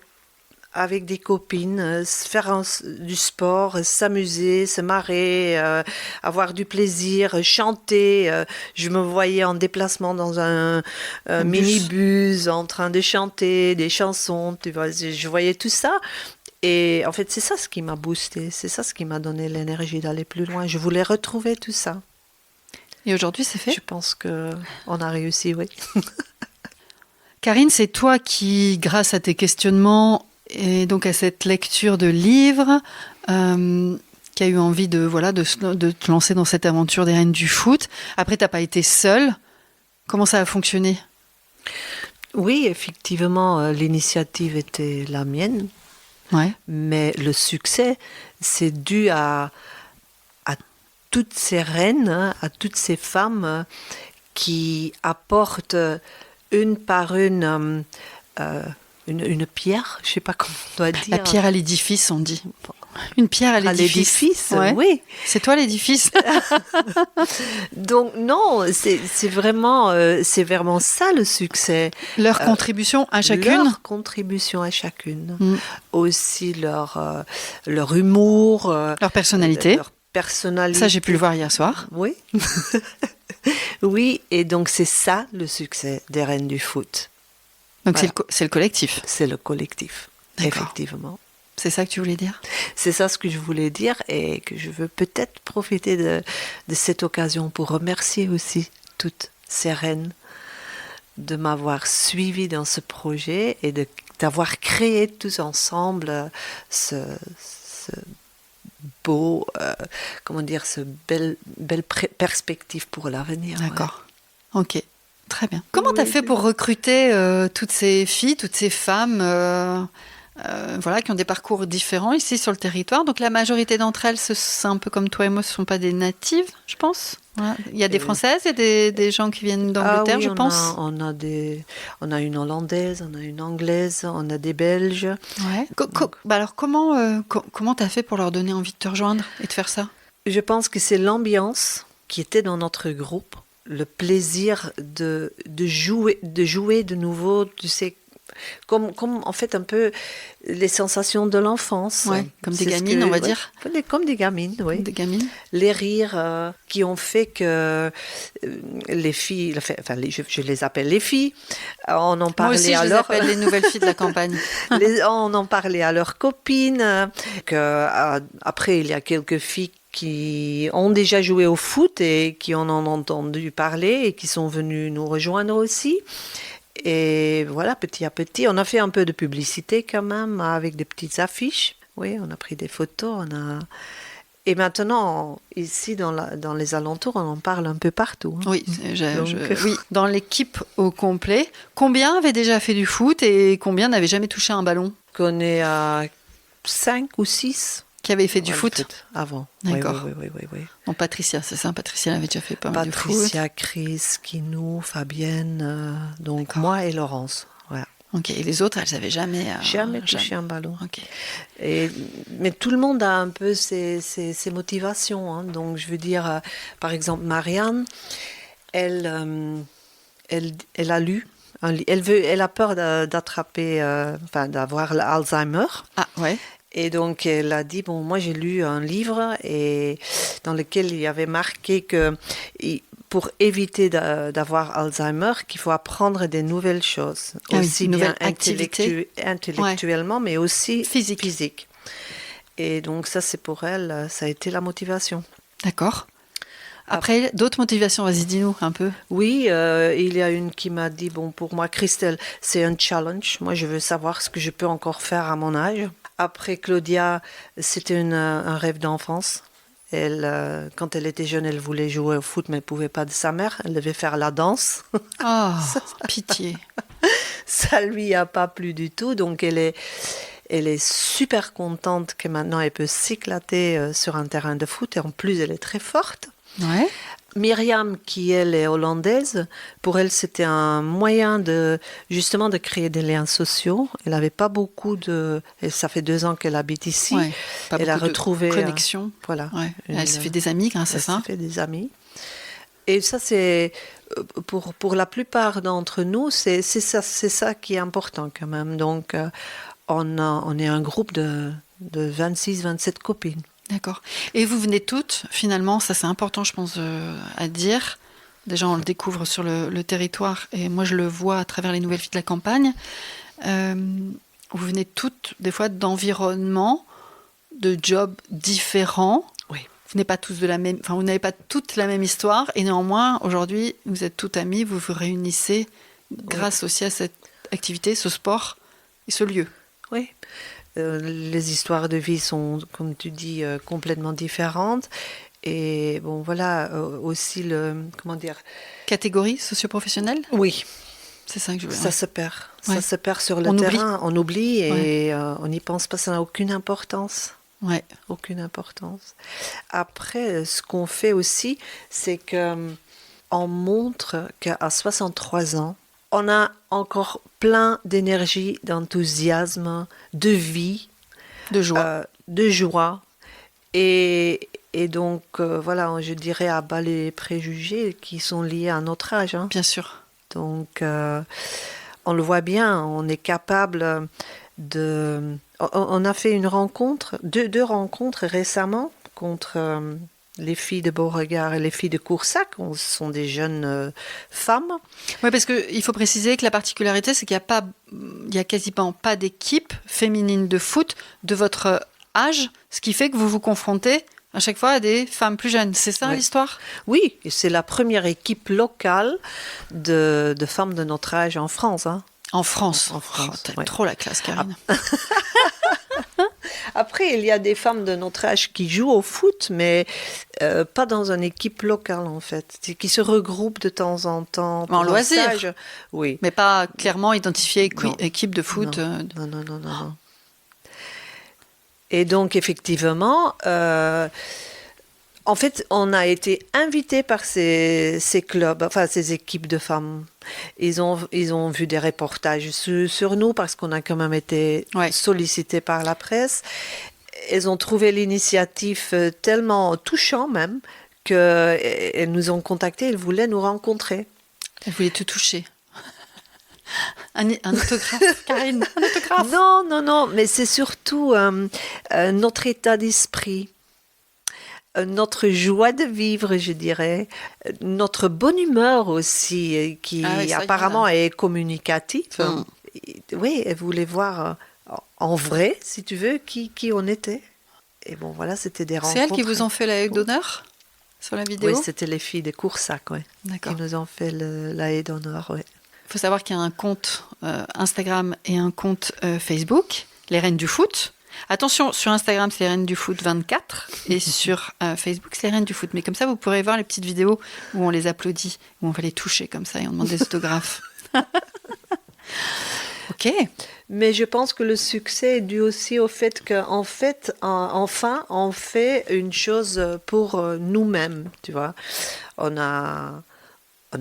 avec des copines, faire du sport, s'amuser, se marrer, avoir du plaisir, chanter. Je me voyais en déplacement dans un minibus en train de chanter des chansons. Tu vois, je voyais tout ça. Et en fait, c'est ça ce qui m'a boosté. C'est ça ce qui m'a donné l'énergie d'aller plus loin. Je voulais retrouver tout ça. Et aujourd'hui, c'est fait ? Je pense qu'on a réussi, oui. Karine, c'est toi qui, grâce à tes questionnements et donc à cette lecture de livres, qui a eu envie de te lancer dans cette aventure des Reines du foot. Après, tu n'as pas été seule. Comment ça a fonctionné ? Oui, effectivement, l'initiative était la mienne. Ouais. Mais le succès, c'est dû à toutes ces reines, à toutes ces femmes qui apportent une par une pierre, je ne sais pas comment on doit dire. La pierre à l'édifice, on dit. Une pierre à l'édifice. l'édifice, oui. C'est toi l'édifice. Donc non, c'est vraiment ça le succès. Leur contribution à chacune. Leur contribution à chacune. Aussi leur humour. Leur personnalité. Leur personnalité. Ça, j'ai pu le voir hier soir. Oui. Oui, et donc c'est ça le succès des Reines du foot. Donc c'est le collectif. C'est le collectif, D'accord. effectivement. C'est ça que tu voulais dire ? C'est ça ce que je voulais dire et que je veux peut-être profiter de cette occasion pour remercier aussi toutes ces reines de m'avoir suivi dans ce projet et d'avoir créé tous ensemble ce beau, ce belle perspective pour l'avenir. D'accord. Ouais. Ok. Très bien. Comment tu as fait pour recruter toutes ces filles, toutes ces femmes qui ont des parcours différents ici sur le territoire? Donc la majorité d'entre elles, c'est un peu comme toi et moi, ce ne sont pas des natives, je pense. Ouais. Il y a des Françaises, il y a des gens qui viennent d'Angleterre, je pense. On a une Hollandaise, on a une Anglaise, on a des Belges. Ouais. Alors comment tu as fait pour leur donner envie de te rejoindre et de faire ça? Je pense que c'est l'ambiance qui était dans notre groupe, le plaisir de jouer de nouveau, tu sais, comme en fait un peu les sensations de l'enfance. Ouais, comme des gamines, on va dire. Comme des gamines, oui. Des gamines. Les rires qui ont fait que les filles, je les appelle les filles, on en parlait. Moi aussi, je les appelle les nouvelles filles de la campagne. On en parlait à leurs copines. Après, il y a quelques filles qui ont déjà joué au foot et qui en ont entendu parler et qui sont venues nous rejoindre aussi. Et voilà, petit à petit, on a fait un peu de publicité quand même avec des petites affiches. Oui, on a pris des photos. Et maintenant, ici, dans les alentours, on en parle un peu partout. Oui, oui, dans l'équipe au complet. Combien avaient déjà fait du foot et combien n'avaient jamais touché un ballon? On est à 5 ou 6. Qui avait fait du foot avant. D'accord. Oui. Donc Patricia, c'est ça? Patricia avait déjà fait pas mal de foot. Patricia, Chris, Kinou, Fabienne, donc d'accord. Moi et Laurence. Voilà. Ok, et les autres, elles n'avaient jamais touché un ballon. Okay. Mais tout le monde a un peu ses motivations. Hein. Donc je veux dire, par exemple, Marianne, elle a lu. Elle a peur d'attraper, d'avoir l'Alzheimer. Ah ouais. Et donc, elle a dit, moi j'ai lu un livre dans lequel il y avait marqué que pour éviter d'avoir Alzheimer, qu'il faut apprendre des nouvelles choses. Aussi bien intellectuellement, mais aussi physique. Et donc ça, c'est pour elle, ça a été la motivation. D'accord. Après, d'autres motivations, vas-y, dis-nous un peu. Oui, il y a une qui m'a dit, pour moi, Christelle, c'est un challenge. Moi, je veux savoir ce que je peux encore faire à mon âge. Après, Claudia, c'était un rêve d'enfance. Quand elle était jeune, elle voulait jouer au foot, mais elle ne pouvait pas de sa mère. Elle devait faire la danse. Oh, pitié. Ça ne lui a pas plu du tout. Donc, elle est super contente que maintenant, elle peut s'éclater sur un terrain de foot. Et en plus, elle est très forte. Ouais. Myriam, qui elle est hollandaise, pour elle c'était un moyen justement de créer des liens sociaux. Elle n'avait pas beaucoup ça fait 2 ans qu'elle habite ici. Ouais, elle a retrouvé connexion. Voilà. Ouais. Elle s'est fait des amis grâce à ça. Elle s'est fait des amis. Et ça c'est pour la plupart d'entre nous, c'est ça qui est important quand même. Donc on est un groupe de 26-27 copines. D'accord. Et vous venez toutes, finalement, ça c'est important je pense à dire, déjà on le découvre sur le territoire et moi je le vois à travers les nouvelles filles de la campagne, vous venez toutes des fois d'environnements, de jobs différents. Oui. Vous n'êtes pas tous vous n'avez pas toutes la même histoire et néanmoins aujourd'hui vous êtes toutes amies, vous vous réunissez grâce aussi à cette activité, ce sport et ce lieu. Oui. Les histoires de vie sont, comme tu dis, complètement différentes. Et aussi Catégorie socio-professionnelle ? Oui. C'est ça que je veux dire. Ça se perd. Ouais. Ça se perd sur le terrain. On oublie et on n'y pense pas. Ça n'a aucune importance. Ouais. Aucune importance. Après, ce qu'on fait aussi, c'est qu'on montre qu'à 63 ans, on a encore plein d'énergie, d'enthousiasme, de vie. De joie. de joie. Et donc, voilà, je dirais à bas les préjugés qui sont liés à notre âge. Hein. Bien sûr. Donc, on le voit bien, on est capable de... On a fait une rencontre, deux rencontres récemment contre les filles de Beauregard et les filles de Coursac. Ce sont des jeunes femmes. Oui, parce qu'il faut préciser que la particularité, c'est qu'il n'y a quasiment pas d'équipe féminine de foot de votre âge, ce qui fait que vous vous confrontez à chaque fois à des femmes plus jeunes. C'est ça l'histoire ? Oui, et c'est la première équipe locale de femmes de notre âge en France. Hein. En France. En France. T'as trop la classe, Karine. Après, il y a des femmes de notre âge qui jouent au foot, mais pas dans une équipe locale, en fait. Qui se regroupent de temps en temps. En loisir. Stage. Oui. Mais pas clairement identifiée équipe de foot. Non. Et donc, effectivement, en fait, on a été invités par ces clubs, enfin ces équipes de femmes. Ils ont vu des reportages sur nous parce qu'on a quand même été sollicités par la presse. Ils ont trouvé l'initiative tellement touchant même qu'elles nous ont contactés, ils voulaient nous rencontrer. Elles voulaient te toucher. Un autographe, Karine, un autographe. Non, mais c'est surtout notre état d'esprit. Notre joie de vivre, je dirais, notre bonne humeur aussi, qui apparemment est communicative. Oui, elle voulait voir en vrai, si tu veux, qui on était. Et bon, voilà, c'était des rencontres. C'est elles qui vous ont fait la haie d'honneur sur la vidéo ? Oui, c'était les filles de Coursac, qui nous ont fait la haie d'honneur, oui. Il faut savoir qu'il y a un compte Instagram et un compte Facebook, les Reines du Foot. Attention, sur Instagram, c'est les Reines du Foot 24 et sur Facebook, c'est les Reines du Foot. Mais comme ça, vous pourrez voir les petites vidéos où on les applaudit, où on va les toucher comme ça et on demande des autographes. Ok. Mais je pense que le succès est dû aussi au fait qu'en fait, enfin, on fait une chose pour nous-mêmes, tu vois. On a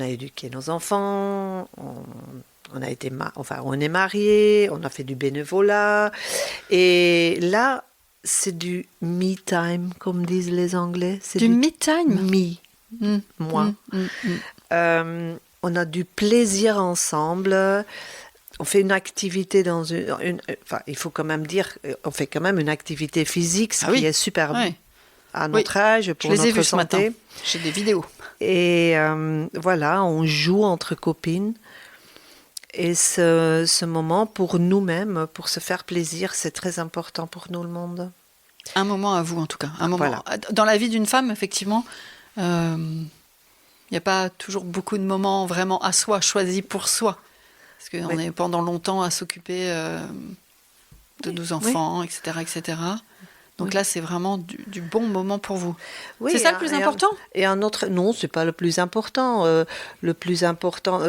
éduqué nos enfants, on est mariés, on a fait du bénévolat. Et là, c'est du me time, comme disent les Anglais. C'est du me time. Moi. On a du plaisir ensemble. On fait une activité il faut quand même dire, on fait quand même une activité physique, ce qui est super à notre âge, pour notre santé. J'ai des vidéos. Et voilà, on joue entre copines. Et ce moment pour nous-mêmes, pour se faire plaisir, c'est très important pour nous, le monde. Un moment à vous, en tout cas. Un moment. Voilà. Dans la vie d'une femme, effectivement, il n'y a pas toujours beaucoup de moments vraiment à soi, choisis pour soi. Parce qu'on est pendant longtemps à s'occuper de nos enfants, etc., etc. Donc là, c'est vraiment du bon moment pour vous. Oui, c'est ça le plus important ? Non, c'est pas le plus important. Le plus important,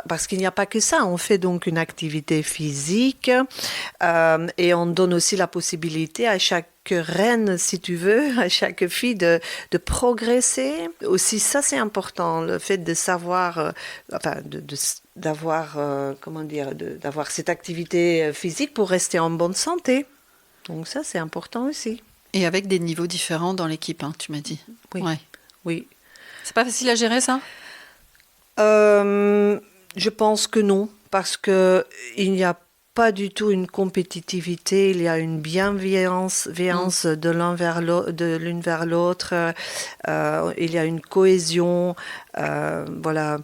parce qu'il n'y a pas que ça. On fait donc une activité physique et on donne aussi la possibilité à chaque reine, si tu veux, à chaque fille de progresser. Aussi, ça, c'est important, le fait de savoir, d'avoir cette activité physique pour rester en bonne santé. Donc ça, c'est important aussi. Et avec des niveaux différents dans l'équipe, hein, tu m'as dit. Oui. C'est pas facile à gérer, ça ? Je pense que non, parce qu'il n'y a pas du tout une compétitivité, il y a une bienveillance de l'une vers l'autre, il y a une cohésion, voilà.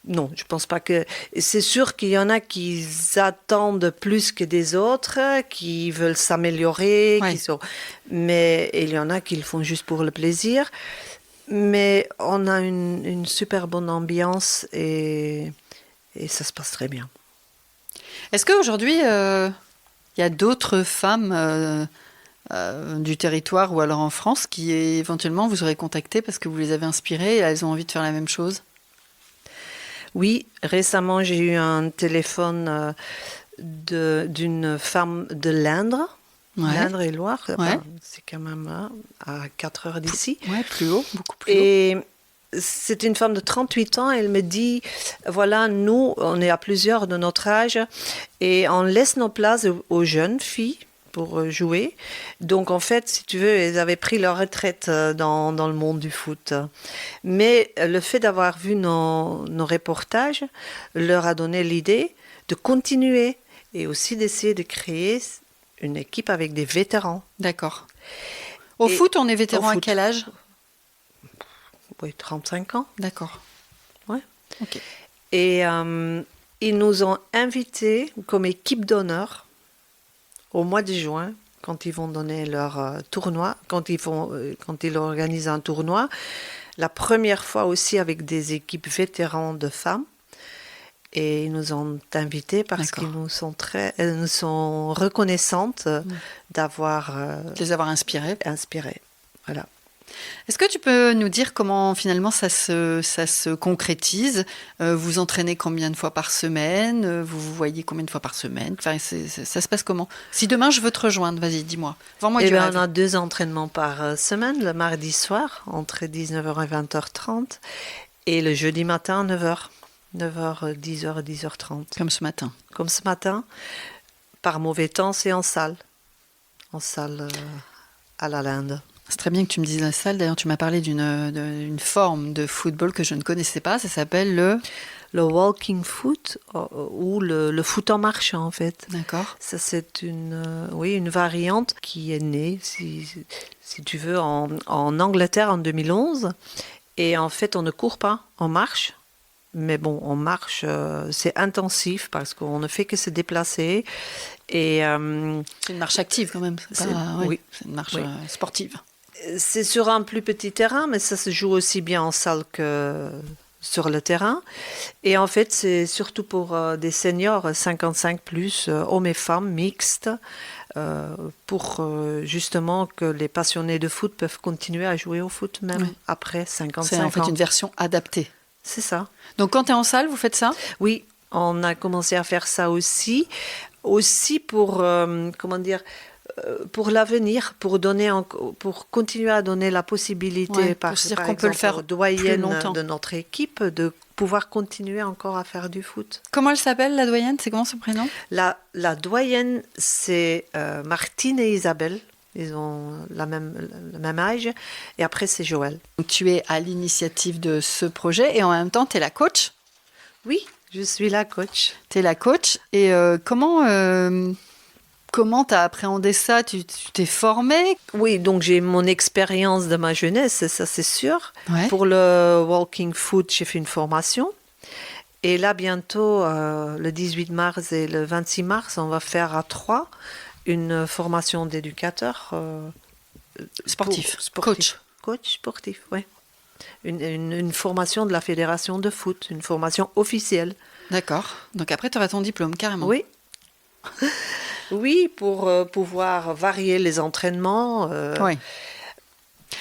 Non, je pense pas que... C'est sûr qu'il y en a qui attendent plus que des autres, qui veulent s'améliorer, mais il y en a qui le font juste pour le plaisir. Mais on a une super bonne ambiance et ça se passe très bien. Est-ce qu'aujourd'hui, il y a d'autres femmes du territoire ou alors en France qui éventuellement vous auraient contacté parce que vous les avez inspirées et elles ont envie de faire la même chose ? Oui, récemment, j'ai eu un téléphone d'une femme de l'Indre, l'Indre-et-Loire. Enfin, c'est quand même à 4 heures d'ici. Oui, plus haut, beaucoup plus haut. Et c'est une femme de 38 ans. Elle me dit, voilà, nous, on est à plusieurs de notre âge et on laisse nos places aux jeunes filles pour jouer. Donc en fait, si tu veux, ils avaient pris leur retraite dans le monde du foot. Mais le fait d'avoir vu nos reportages leur a donné l'idée de continuer et aussi d'essayer de créer une équipe avec des vétérans. D'accord. Au Et foot, on est vétéran au à foot. quel âge? Oui, 35 ans. D'accord. Ouais. Ok. Et ils nous ont invités comme équipe d'honneur au mois de juin, quand ils vont donner leur tournoi, quand ils organisent un tournoi, la première fois aussi avec des équipes vétérans de femmes. Et ils nous ont invités parce D'accord. elles nous sont reconnaissantes d'avoir De les avoir inspirés. inspiré. Voilà. Est-ce que tu peux nous dire comment finalement ça se concrétise? Vous entraînez combien de fois par semaine? Vous vous voyez combien de fois par semaine? Enfin, ça se passe comment? Si demain je veux te rejoindre, vas-y, dis-moi. Vends-moi Eh du bien, rêve. on a 2 entraînements par semaine, le mardi soir, entre 19h et 20h30, et le jeudi matin, 9h. 9h, 10h, 10h30. Comme ce matin. Comme ce matin, par mauvais temps, c'est en salle. En salle à la Linde. C'est très bien que tu me dises la salle. D'ailleurs, tu m'as parlé d'une forme de football que je ne connaissais pas. Ça s'appelle Le walking foot ou le foot en marchant, en fait. D'accord. Ça, c'est une variante qui est née, si tu veux, en Angleterre en 2011. Et en fait, on ne court pas, on marche. Mais bon, on marche, c'est intensif parce qu'on ne fait que se déplacer. Et C'est une marche active quand même. Oui. C'est une marche Oui. sportive. C'est sur un plus petit terrain, mais ça se joue aussi bien en salle que sur le terrain. Et en fait, c'est surtout pour des seniors 55 plus, hommes et femmes mixtes, pour justement que les passionnés de foot peuvent continuer à jouer au foot même après 55 C'est en fait ans. une version adaptée. C'est ça. Donc quand tu es en salle, vous faites ça? Oui, on a commencé à faire ça aussi pour pour l'avenir, pour continuer à donner la possibilité, Ouais, par pour se dire par qu'on peut le exemple, faire aux doyennes plus longtemps. de notre équipe de pouvoir continuer encore à faire du foot. Comment elle s'appelle, la doyenne? C'est comment son prénom? La doyenne, c'est Martine et Isabelle. Ils ont le même âge. Et après, c'est Joël. Donc, tu es à l'initiative de ce projet et en même temps, tu es la coach. Oui, je suis la coach. Tu es la coach. Et comment tu as appréhendé ça? Tu t'es formée? Oui, donc j'ai mon expérience de ma jeunesse, ça c'est sûr. Ouais. Pour le walking foot, j'ai fait une formation. Et là, bientôt, le 18 mars et le 26 mars, on va faire à 3 une formation d'éducateur Sportif. Coach sportif, oui. Une formation de la fédération de foot, une formation officielle. D'accord. Donc après, tu auras ton diplôme, carrément. Oui. Oui, pour pouvoir varier les entraînements. Oui.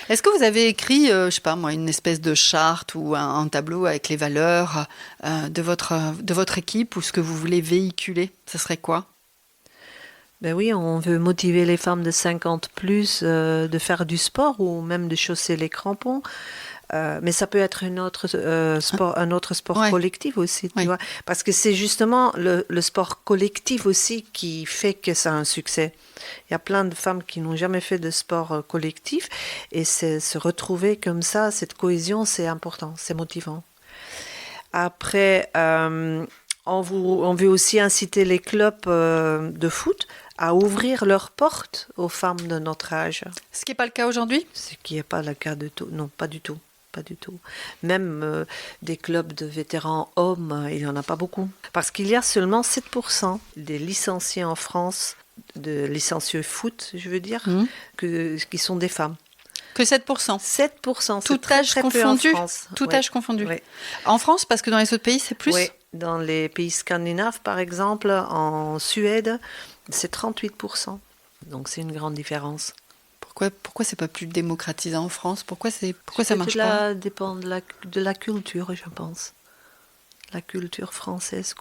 Est-ce que vous avez écrit, je sais pas moi, une espèce de charte ou un tableau avec les valeurs de votre équipe ou ce que vous voulez véhiculer? Ce serait quoi? Ben oui, on veut motiver les femmes de 50 plus de faire du sport ou même de chausser les crampons. Mais ça peut être un autre sport Ouais. collectif aussi, tu vois. Parce que c'est justement le sport collectif aussi qui fait que ça a un succès. Il y a plein de femmes qui n'ont jamais fait de sport collectif et se retrouver comme ça, cette cohésion, c'est important, c'est motivant. Après, on veut aussi inciter les clubs de foot à ouvrir leurs portes aux femmes de notre âge. Ce qui n'est pas le cas aujourd'hui? Ce qui n'est pas le cas de tout. Non, pas du tout. Pas du tout. Même des clubs de vétérans hommes, il n'y en a pas beaucoup. Parce qu'il y a seulement 7% des licenciés en France, de licenciés foot, je veux dire, qui sont des femmes. Que 7%? 7%, Tout c'est âge très peu confondu. en France. Tout âge confondu. Oui. En France, parce que dans les autres pays, c'est plus? Oui, dans les pays scandinaves, par exemple, en Suède, c'est 38%. Donc c'est une grande différence. Pourquoi c'est pas plus démocratisé en France? Pourquoi ça marche pas? Ça dépend de la culture, je pense. La culture française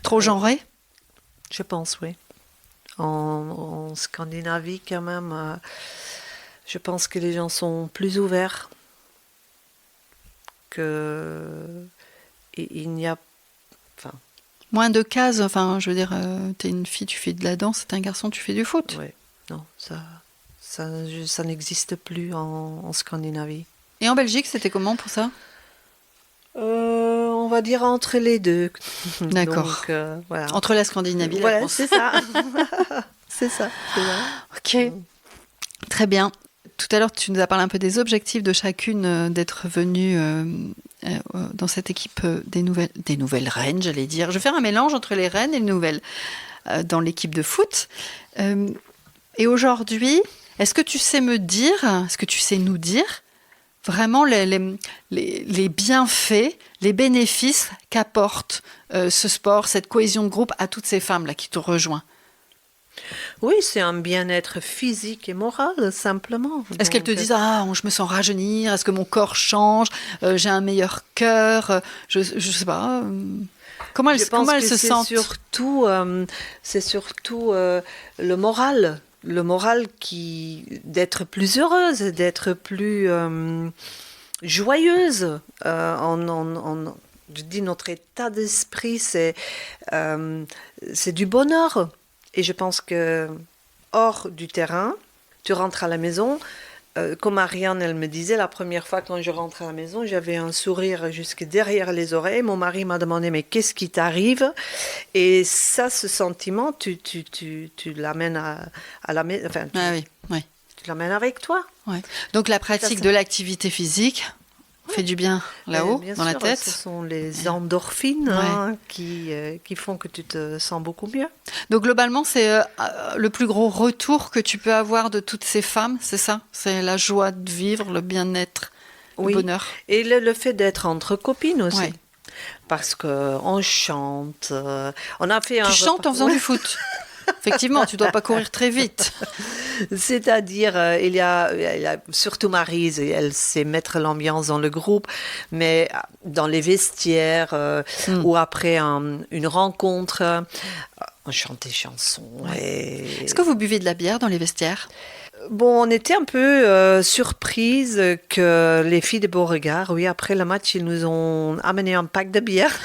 Trop genré? Je pense, oui. En Scandinavie, quand même, je pense que les gens sont plus ouverts. Il n'y a... Enfin, Moins de cases, enfin, je veux dire, t'es une fille, tu fais de la danse, t'es un garçon, tu fais du foot. Oui, non, ça n'existe plus en Scandinavie. Et en Belgique, c'était comment pour ça? On va dire entre les deux. D'accord. Donc, voilà. Entre la Scandinavie et la Voilà, France. c'est ça. C'est ça. Ok, très bien. Tout à l'heure, tu nous as parlé un peu des objectifs de chacune d'être venue dans cette équipe des nouvelles reines, j'allais dire. Je vais faire un mélange entre les reines et les nouvelles dans l'équipe de foot. Et aujourd'hui, est-ce que tu sais nous dire vraiment les bienfaits, les bénéfices qu'apporte ce sport, cette cohésion de groupe à toutes ces femmes-là qui te rejoignent? Oui, c'est un bien-être physique et moral, simplement. Est-ce qu'elles te disent je me sens rajeunir, est-ce que mon corps change, j'ai un meilleur cœur, je sais pas. Comment elles se sentent? C'est surtout le moral. Le moral d'être plus heureuse, d'être plus joyeuse. Je dis notre état d'esprit, c'est du bonheur. Et je pense que hors du terrain, tu rentres à la maison. Comme Ariane, elle me disait, la première fois quand je rentre à la maison, j'avais un sourire jusque derrière les oreilles. Mon mari m'a demandé, mais qu'est-ce qui t'arrive? Et ça, ce sentiment, tu l'amènes à la maison. Enfin, oui. Tu l'amènes avec toi. Ouais. Donc la pratique de l'activité physique fait du bien là-haut, dans la tête. Ce sont les endorphines qui font que tu te sens beaucoup mieux. Donc globalement, c'est le plus gros retour que tu peux avoir de toutes ces femmes, c'est ça? C'est la joie de vivre, le bien-être, le bonheur. Et le fait d'être entre copines aussi. Ouais. Parce qu'on chante. On a fait tu chantes en faisant du foot. Effectivement, tu ne dois pas courir très vite. C'est-à-dire, il y a surtout Maryse, elle sait mettre l'ambiance dans le groupe, mais dans les vestiaires ou après une rencontre, on chante des chansons. Et... Est-ce que vous buvez de la bière dans les vestiaires? Bon, on était un peu surprises que les filles de Beauregard, après le match, ils nous ont amené un pack de bière.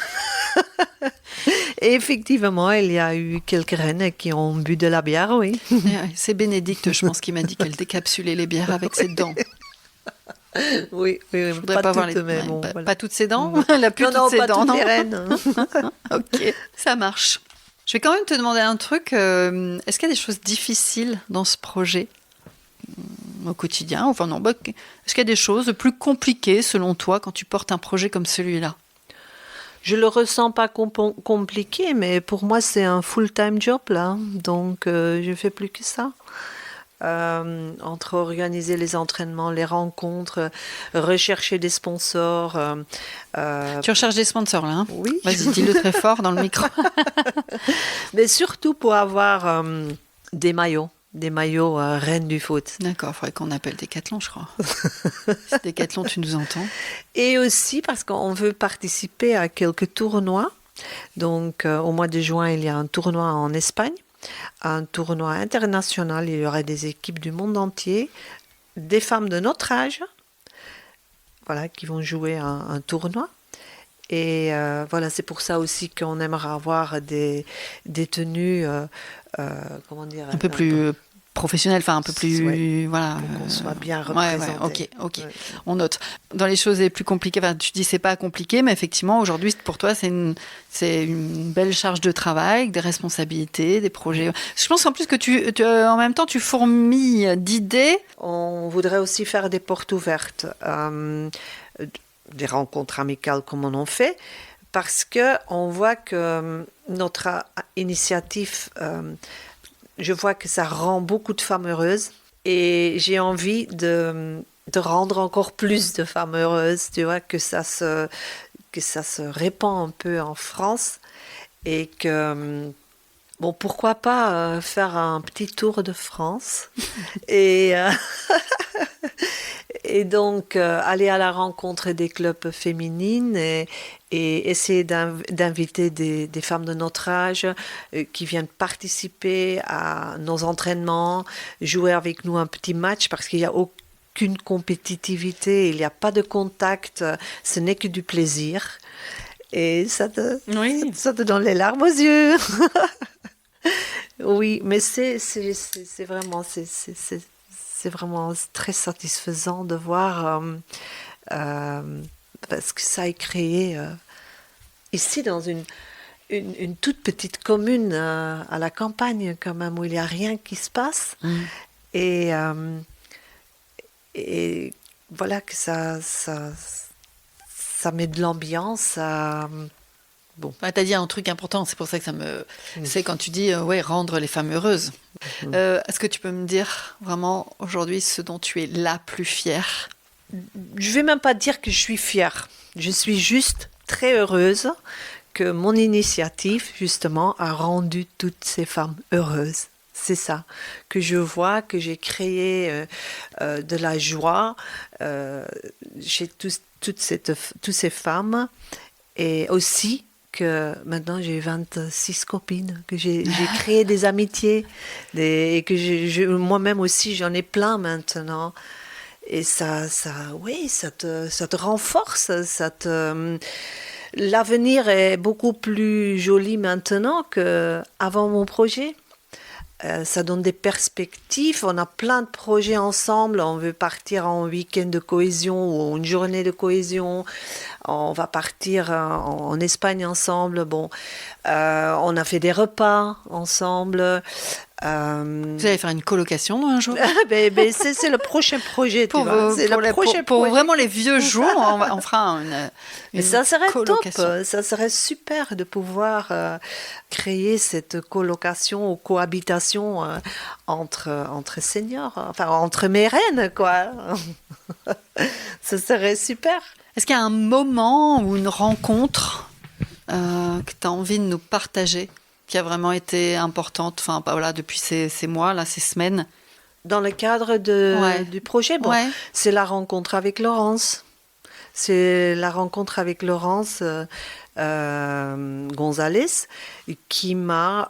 Et effectivement, il y a eu quelques reines qui ont bu de la bière, oui. C'est Bénédicte, je pense, qui m'a dit qu'elle décapsulait les bières avec ses dents. Oui. Je voudrais pas voir pas toutes ses dents. Elle a plus toutes ses dents. Non, pas toutes les reines. Ok, ça marche. Je vais quand même te demander un truc. Est-ce qu'il y a des choses difficiles dans ce projet au quotidien? Enfin non. Est-ce qu'il y a des choses plus compliquées selon toi quand tu portes un projet comme celui-là? Je le ressens pas compliqué, mais pour moi c'est un full-time job là, donc je fais plus que ça. Entre organiser les entraînements, les rencontres, rechercher des sponsors. Tu recherches des sponsors là, hein? Oui. Vas-y, dis-le très fort dans le micro. Mais surtout pour avoir des maillots. Des maillots reines du foot. D'accord, il faudrait qu'on appelle Décathlon, je crois. Si Décathlon, tu nous entends. Et aussi parce qu'on veut participer à quelques tournois. Donc, au mois de juin, il y a un tournoi en Espagne, un tournoi international. Il y aura des équipes du monde entier, des femmes de notre âge, qui vont jouer un tournoi. Et c'est pour ça aussi qu'on aimerait avoir des tenues, comment dire, un peu plus professionnelles, enfin un peu plus, pour qu'on soit bien représenté. Ok, on note. Dans les choses les plus compliquées, tu dis c'est pas compliqué, mais effectivement aujourd'hui pour toi c'est une belle charge de travail, des responsabilités, des projets. Je pense en plus que en même temps tu fourmilles d'idées. On voudrait aussi faire des portes ouvertes. Des rencontres amicales comme on en fait, parce qu'on voit que notre initiative, je vois que ça rend beaucoup de femmes heureuses et j'ai envie de rendre encore plus de femmes heureuses, tu vois, que ça se répand un peu en France et que... Bon, pourquoi pas faire un petit tour de France et donc aller à la rencontre des clubs féminines et essayer d'inviter des femmes de notre âge qui viennent participer à nos entraînements, jouer avec nous un petit match parce qu'il n'y a aucune compétitivité, il n'y a pas de contact, ce n'est que du plaisir. et ça Oui. ça te donne les larmes aux yeux. Oui, mais c'est vraiment, c'est vraiment très satisfaisant de voir parce que ça est créé ici dans une toute petite commune à la campagne quand même où il n'y a rien qui se passe et, euh, et voilà que ça met de l'ambiance. Bon. Bah, tu as dit un truc important, c'est pour ça que ça me... C'est quand tu dis, ouais, rendre les femmes heureuses. Est-ce que tu peux me dire vraiment aujourd'hui ce dont tu es la plus fière? Je ne vais même pas dire que je suis fière. Je suis juste très heureuse que mon initiative, justement, a rendu toutes ces femmes heureuses. C'est ça, que je vois, que j'ai créé de la joie chez toutes ces femmes et aussi que maintenant j'ai 26 copines, que j'ai créé des amitiés et que moi-même aussi j'en ai plein maintenant. Et oui, ça te renforce, l'avenir est beaucoup plus joli maintenant qu'avant mon projet. Ça donne des perspectives. On a plein de projets ensemble. On veut partir en week-end de cohésion ou une journée de cohésion. On va partir en Espagne ensemble. Bon, on a fait des repas ensemble. Vous allez faire une colocation un jour? C'est le prochain projet, tu vois. C'est le prochain pour projet. vraiment les vieux jours, on fera une ça serait colocation. top, ça serait super de pouvoir créer cette colocation ou cohabitation entre seniors, enfin entre mes reines, quoi. Ça serait super. Est-ce qu'il y a un moment ou une rencontre que tu as envie de nous partager, qui a vraiment été importante, enfin voilà, depuis ces mois, là, ces semaines? Dans le cadre du projet, bon, c'est la rencontre avec Laurence. C'est la rencontre avec Laurence Gonzalez qui m'a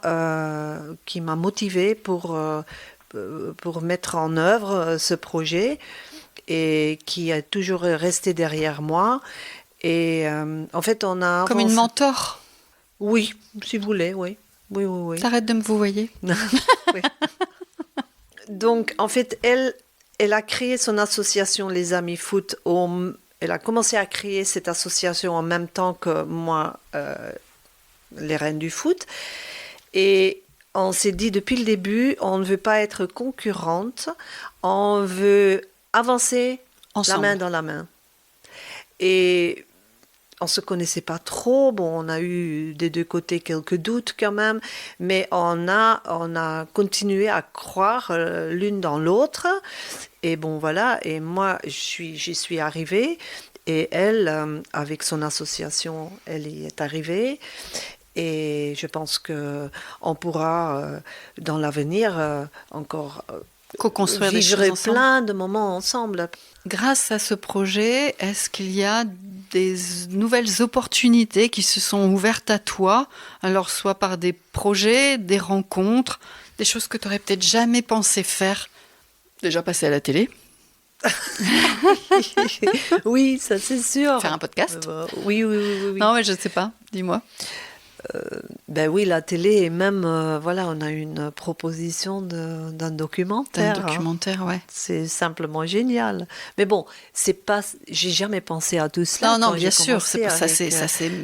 motivée pour mettre en œuvre ce projet et qui a toujours resté derrière moi. Et en fait, on a... Comme une mentor? Oui, si vous voulez, oui. Oui. T'arrêtes de me vouvoyer. Oui. Donc, en fait, elle a créé son association Les Amis Foot. Elle a commencé à créer cette association en même temps que moi, les Reines du Foot. Et on s'est dit depuis le début, on ne veut pas être concurrente, on veut avancer ensemble, la main dans la main. Et on ne se connaissait pas trop. Bon, on a eu des deux côtés quelques doutes quand même, mais on a continué à croire l'une dans l'autre. Et bon, voilà. Et moi, j'y suis arrivée. Et elle, avec son association, elle y est arrivée. Et je pense qu'on pourra, dans l'avenir, encore co-construire des vivre choses plein de moments ensemble. Grâce à ce projet, est-ce qu'il y a des nouvelles opportunités qui se sont ouvertes à toi, alors soit par des projets, des rencontres, des choses que tu n'aurais peut-être jamais pensé faire? Déjà passer à la télé? Oui, ça c'est sûr. Faire un podcast? Oui. Non, mais je ne sais pas, dis-moi. Oui, la télé et même, voilà, on a une proposition d'un documentaire. Un documentaire, ouais. C'est simplement génial. Mais bon, j'ai jamais pensé à tout cela. Non, bien sûr,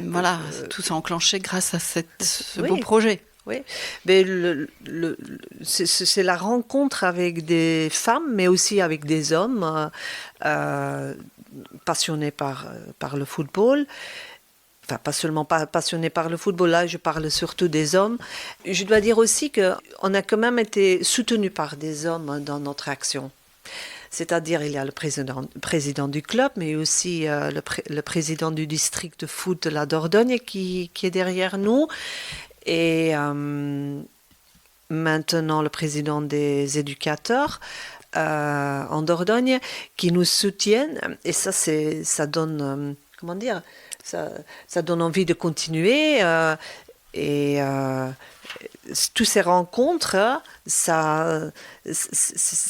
voilà, tout s'est enclenché grâce à ce beau projet. Oui, mais c'est la rencontre avec des femmes, mais aussi avec des hommes passionnés par le football. Enfin, pas seulement passionnés par le football, là je parle surtout des hommes. Je dois dire aussi qu'on a quand même été soutenus par des hommes dans notre action. C'est-à-dire, il y a le président du club, mais aussi le président du district de foot de la Dordogne qui est derrière nous. Et maintenant, le président des éducateurs en Dordogne qui nous soutiennent. Et ça donne, comment dire, ça donne envie de continuer. Toutes ces rencontres,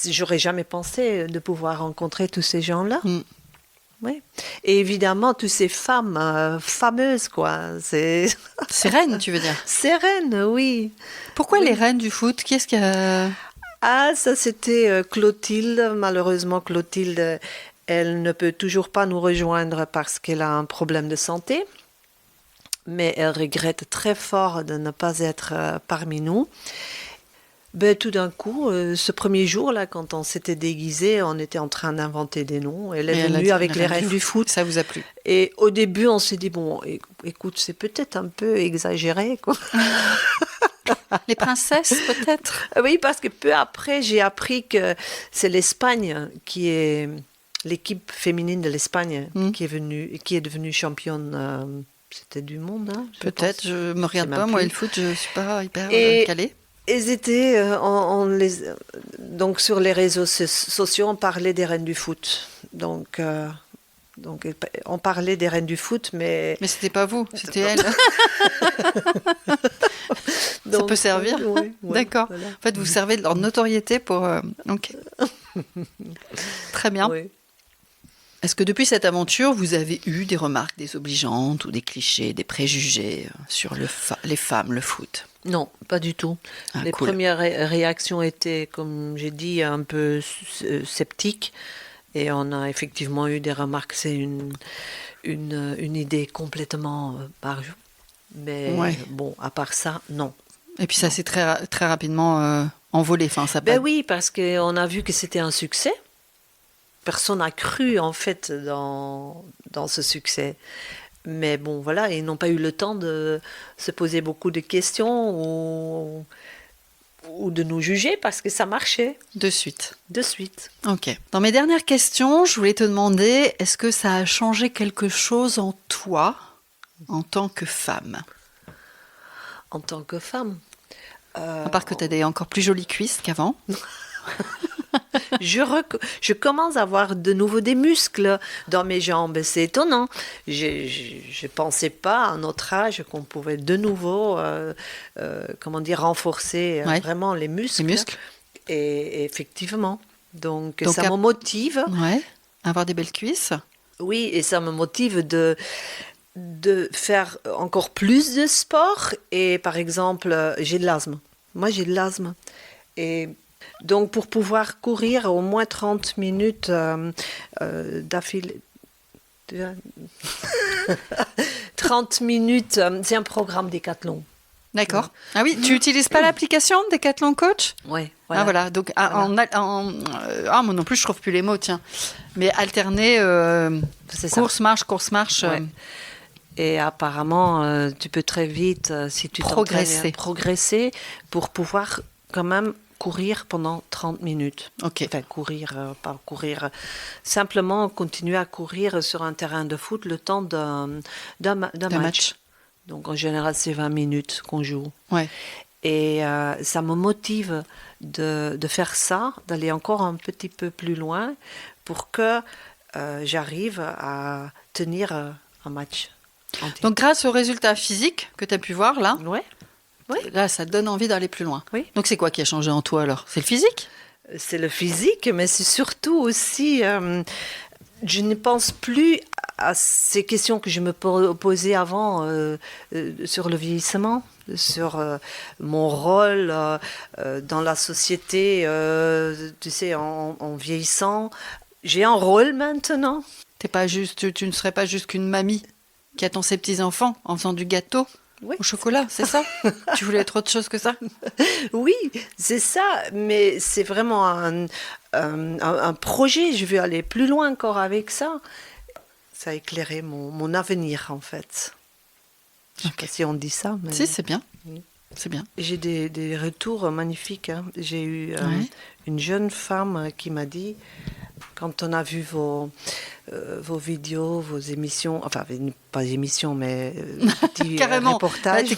j'aurais jamais pensé de pouvoir rencontrer tous ces gens-là. Oui. Et évidemment, toutes ces femmes fameuses, quoi. C'est reines, tu veux dire? Ces reines, oui. Pourquoi les reines du foot? Qui est-ce qui a... Ah, ça c'était Clotilde. Malheureusement, Clotilde, elle ne peut toujours pas nous rejoindre parce qu'elle a un problème de santé. Mais elle regrette très fort de ne pas être parmi nous. Ben, tout d'un coup, ce premier jour-là, quand on s'était déguisé, on était en train d'inventer des noms. Elle est venue avec les reines du foot. Ça vous a plu? Et au début, on s'est dit, bon, écoute, c'est peut-être un peu exagéré, quoi. Les princesses, peut-être? Oui, parce que peu après, j'ai appris que c'est l'Espagne qui est l'équipe féminine de l'Espagne qui est devenue championne. C'était du monde, hein, peut-être. Je me regarde pas, moi, le foot, je suis pas hyper calée. Ils étaient, donc sur les réseaux sociaux, on parlait des reines du foot. Donc on parlait des reines du foot, mais c'était pas vous, c'était elles. Ça peut servir. Oui, d'accord. Voilà. En fait, vous servez de leur notoriété pour. Ok. Très bien. Oui. Est-ce que depuis cette aventure, vous avez eu des remarques désobligeantes ou des clichés, des préjugés sur les femmes, le foot? Non, pas du tout. Les premières réactions étaient, comme j'ai dit, un peu sceptiques. Et on a effectivement eu des remarques. C'est une idée complètement barjou. Mais bon, à part ça, non. Et puis ça s'est très, très rapidement envolé. Enfin, ça oui, parce qu'on a vu que c'était un succès. Personne n'a cru, en fait, dans ce succès. Mais bon, voilà, ils n'ont pas eu le temps de se poser beaucoup de questions ou de nous juger parce que ça marchait. De suite. Ok. Dans mes dernières questions, je voulais te demander, est-ce que ça a changé quelque chose en toi, en tant que femme? En tant que femme À part que tu as des encore plus jolies cuisses qu'avant. Je commence à avoir de nouveau des muscles dans mes jambes. C'est étonnant. Je ne pensais pas à notre âge qu'on pouvait de nouveau renforcer vraiment les muscles. Et effectivement. Donc ça me motive. Ouais, avoir des belles cuisses. Oui, et ça me motive de faire encore plus de sport. Et par exemple, j'ai de l'asthme. Moi, j'ai de l'asthme. Et donc, pour pouvoir courir au moins 30 minutes d'affilée... 30 minutes, c'est un programme Décathlon. D'accord. Ah oui, tu n'utilises pas l'application Décathlon Coach? Oui. Voilà. Ah voilà, donc moi non plus je trouve plus les mots, tiens. Mais alterner course-marche. Ouais. Et apparemment, tu peux très vite, si tu progresser pour pouvoir quand même courir pendant 30 minutes. Ok. Enfin, pas courir. Simplement continuer à courir sur un terrain de foot le temps d'un match. Donc, en général, c'est 20 minutes qu'on joue. Ouais. Et ça me motive de faire ça, d'aller encore un petit peu plus loin pour que j'arrive à tenir un match entier. Donc, grâce aux résultats physiques que tu as pu voir, là, là, ça te donne envie d'aller plus loin. Oui. Donc, c'est quoi qui a changé en toi, alors? C'est le physique? C'est le physique, mais c'est surtout aussi... je ne pense plus à ces questions que je me posais avant sur le vieillissement, sur mon rôle dans la société, tu sais, en vieillissant. J'ai un rôle maintenant. Tu ne serais pas juste qu'une mamie qui attend ses petits-enfants en faisant du gâteau au chocolat, c'est ça? Tu voulais être autre chose que ça? Oui, c'est ça, mais c'est vraiment un projet. Je veux aller plus loin encore avec ça. Ça a éclairé mon avenir, en fait. Je ne sais pas si on dit ça. Mais... Si, c'est bien. Oui. C'est bien. J'ai des retours magnifiques. Hein. J'ai eu une jeune femme qui m'a dit, quand on a vu vos vidéos, vos émissions, enfin, pas émissions, mais petits reportages.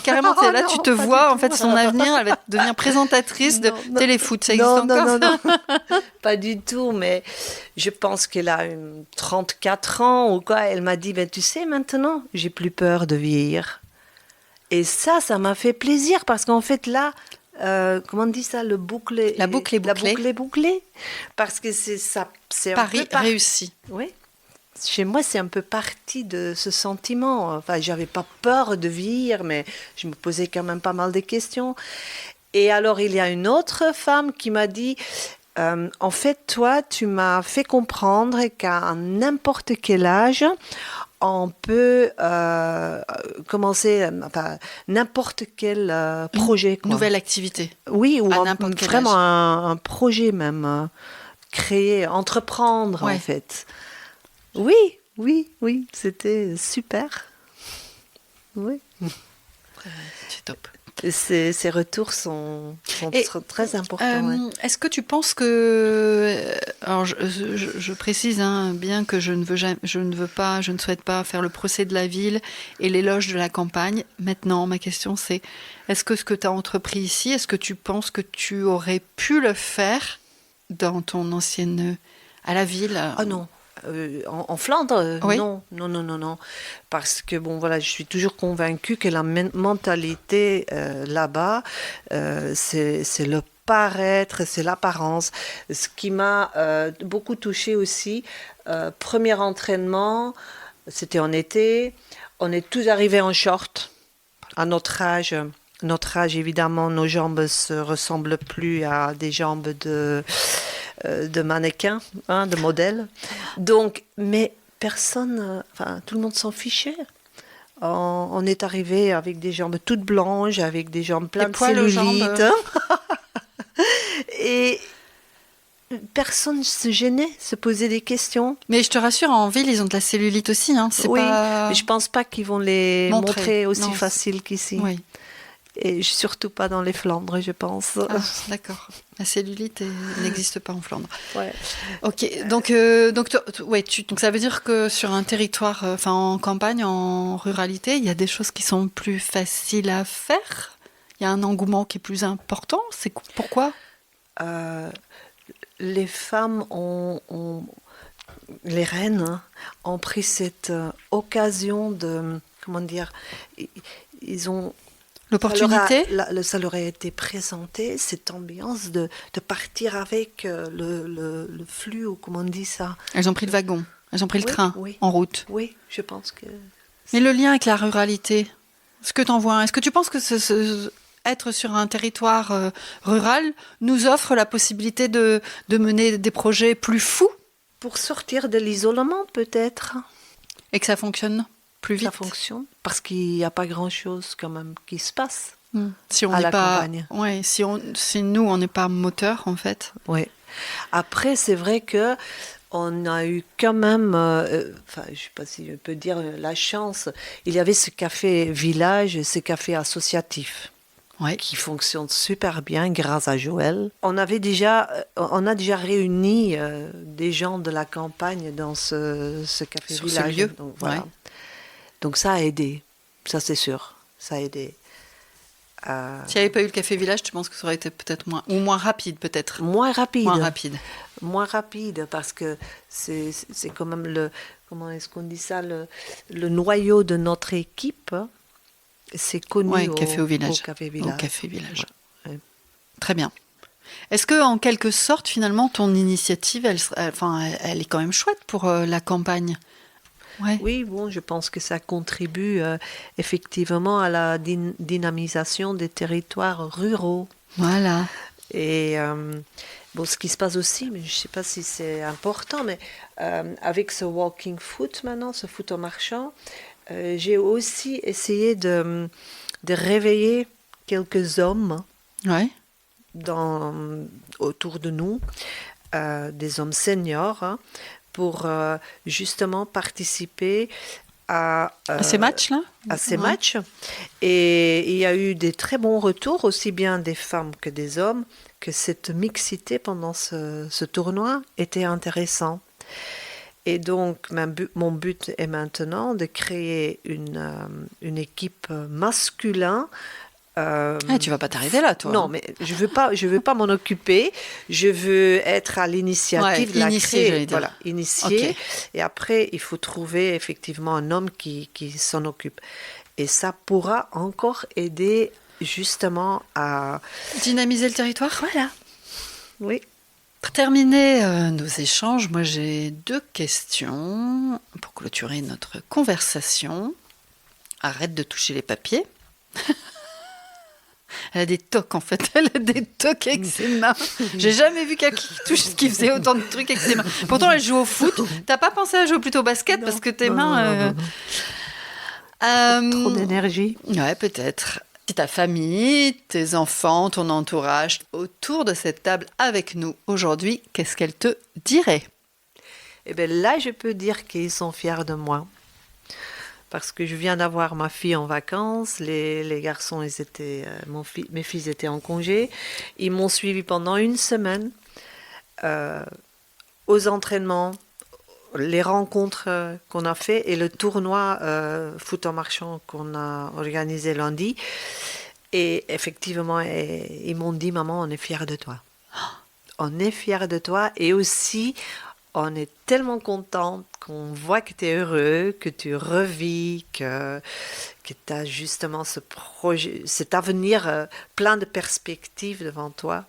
Là, tu te vois, en fait, son avenir, elle va devenir présentatrice de téléfoot. Ça existe encore? Non, pas du tout, mais je pense qu'elle a 34 ans ou quoi. Elle m'a dit, tu sais, maintenant, j'ai plus peur de vieillir. Et ça m'a fait plaisir parce qu'en fait, là, comment on dit ça, la boucle est bouclée. Parce que c'est ça. C'est Pari réussi. Oui. chez moi, c'est un peu parti de ce sentiment. Enfin, j'avais pas peur de vieillir, mais je me posais quand même pas mal de questions. Et alors, il y a une autre femme qui m'a dit, en fait, toi, tu m'as fait comprendre qu'à n'importe quel âge, on peut commencer n'importe quel projet. Quoi. Nouvelle activité. Oui, ou vraiment un projet même. Créer, entreprendre ouais. en fait. Oui, c'était super. Oui. C'est top. Ces retours sont très importants. Ouais. Est-ce que tu penses que, alors je précise bien que je ne souhaite pas faire le procès de la ville et l'éloge de la campagne. Maintenant, ma question c'est, est-ce que ce que tu as entrepris ici, est-ce que tu penses que tu aurais pu le faire dans ton ancienne à la ville? Ah non. En Flandre, oui. Non. Parce que, bon, voilà, je suis toujours convaincue que la mentalité là-bas, c'est le paraître, c'est l'apparence. Ce qui m'a beaucoup touchée aussi, premier entraînement, c'était en été, on est tous arrivés en short à notre âge. Notre âge, évidemment, nos jambes ne se ressemblent plus à des jambes de mannequins, de modèles. Donc, mais personne, tout le monde s'en fichait. On est arrivé avec des jambes toutes blanches, avec des jambes pleines de cellulite. Et personne ne se gênait, se posait des questions. Mais je te rassure, en ville, ils ont de la cellulite aussi. Oui, mais je ne pense pas qu'ils vont les montrer aussi facile qu'ici. Oui. Et surtout pas dans les Flandres, je pense. Ah, d'accord. La cellulite n'existe pas en Flandre. Ouais. Ok. Donc ça veut dire que sur un territoire, en campagne, en ruralité, il y a des choses qui sont plus faciles à faire. Il y a un engouement qui est plus important. C'est pourquoi les femmes les reines ont pris cette occasion de, comment dire, ils ont l'opportunité. Ça leur a été présenté, cette ambiance de partir avec le flux, ou comment on dit ça. Elles ont pris le wagon, elles ont pris le train en route. Oui, je pense que... Mais le lien avec la ruralité, ce que t'en vois, est-ce que tu penses que être sur un territoire rural nous offre la possibilité de mener des projets plus fous? Pour sortir de l'isolement, peut-être. Et que ça fonctionne plus vite. Ça fonctionne, parce qu'il n'y a pas grand-chose quand même qui se passe si on à n'est la pas, campagne. Ouais, si nous, on n'est pas moteur, en fait. Oui. Après, c'est vrai que on a eu quand même, je ne sais pas si je peux dire la chance, il y avait ce café village, ce café associatif. Ouais. Qui fonctionne super bien grâce à Joël. On a déjà réuni des gens de la campagne dans ce café sur village. Ce lieu. Donc, voilà. Donc ça a aidé, ça c'est sûr, ça a aidé. S'il n'y avait pas eu le café village, tu penses que ça aurait été peut-être moins rapide peut-être? Moins rapide, parce que c'est quand même comment est-ce qu'on dit ça, le noyau de notre équipe. C'est connu au café village. Au café village. Ouais. Très bien. Est-ce que, en quelque sorte, finalement, ton initiative, elle est quand même chouette pour la campagne? Ouais. Oui, bon, je pense que ça contribue effectivement à la dynamisation des territoires ruraux. Voilà. Et ce qui se passe aussi, mais je ne sais pas si c'est important, mais avec ce walking foot maintenant, ce foot en marchant, j'ai aussi essayé de réveiller quelques hommes autour de nous, des hommes seniors, pour justement participer à ces matchs-là. À ces matchs. Et il y a eu des très bons retours, aussi bien des femmes que des hommes, que cette mixité pendant ce tournoi était intéressant. Et donc, mon but est maintenant de créer une équipe masculine. Tu vas pas t'arrêter là, toi. Non, mais je veux pas m'en occuper. Je veux être à l'initiative de la créer. Voilà, initier. Okay. Et après, il faut trouver effectivement un homme qui s'en occupe. Et ça pourra encore aider justement à dynamiser le territoire. Voilà. Oui. Pour terminer nos échanges, moi j'ai 2 questions pour clôturer notre conversation. Arrête de toucher les papiers. Elle a des tocs en fait, elle a des tocs avec ses mains. J'ai jamais vu quelqu'un qui faisait autant de trucs avec ses mains. Pourtant elle joue au foot. T'as pas pensé à jouer plutôt au basket parce que tes mains... Trop d'énergie. Ouais, peut-être. Si ta famille, tes enfants, ton entourage, autour de cette table avec nous aujourd'hui, qu'est-ce qu'elle te dirait? Eh bien là, je peux dire qu'ils sont fiers de moi. Parce que je viens d'avoir ma fille en vacances, les garçons, mes fils étaient en congé. Ils m'ont suivi pendant 1 semaine aux entraînements, les rencontres qu'on a fait et le tournoi foot en marchand qu'on a organisé lundi. Et effectivement, ils m'ont dit, maman, on est fiers de toi. On est fiers de toi et aussi... On est tellement contente qu'on voit que tu es heureux, que tu revis, que tu as justement ce projet, cet avenir plein de perspectives devant toi.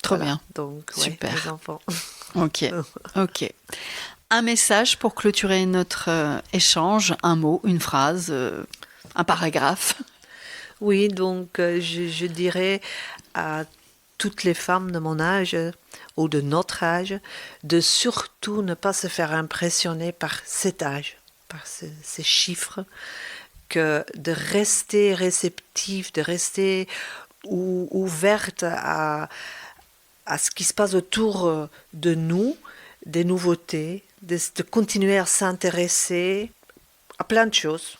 Trop bien. Donc, super. Les enfants. Ok. Un message pour clôturer notre échange, un mot, une phrase, un paragraphe. Oui, donc je dirais à toutes les femmes de mon âge ou de notre âge, de surtout ne pas se faire impressionner par cet âge, par ces chiffres, que de rester réceptive, de rester ouverte à ce qui se passe autour de nous, des nouveautés, de continuer à s'intéresser à plein de choses.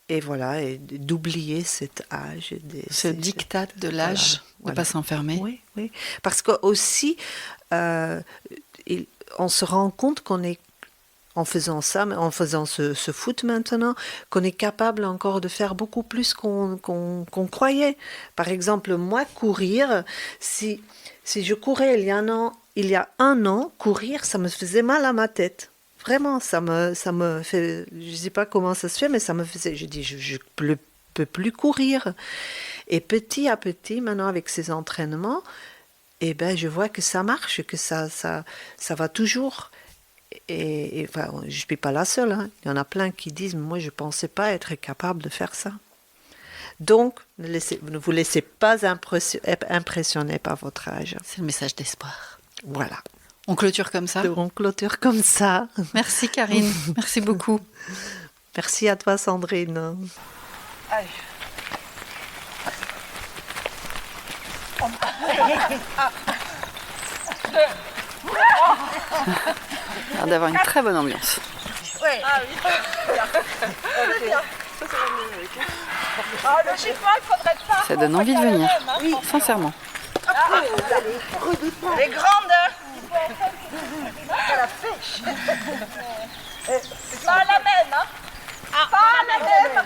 Et voilà, et d'oublier cet âge. Ce diktat de l'âge, de ne pas s'enfermer. Oui. Parce qu'aussi, on se rend compte qu'on est, en faisant ce foot maintenant, qu'on est capable encore de faire beaucoup plus qu'on croyait. Par exemple, moi, courir, si je courais il y a 1 an, courir, ça me faisait mal à ma tête. Vraiment, ça me fait, je ne sais pas comment ça se fait, mais ça me faisait, je dis, je ne peux plus courir. Et petit à petit, maintenant avec ces entraînements, eh ben, je vois que ça marche, que ça va toujours. Et enfin, je ne suis pas la seule, hein. Il y en a plein qui disent, moi je ne pensais pas être capable de faire ça. Donc, ne vous laissez pas impressionner par votre âge. C'est le message d'espoir. Voilà. On clôture comme ça. On clôture comme ça. Merci Karine, merci beaucoup. Merci à toi Sandrine. Allez. Ça a l'air d'avoir une très bonne ambiance. Oui. Ah oui. Bien. Ah, le chiffon, il faudrait pas. Ça donne envie de venir. Oui, sincèrement. Elle est grande. Elle a pêche. Pas la même, hein. Pas la même.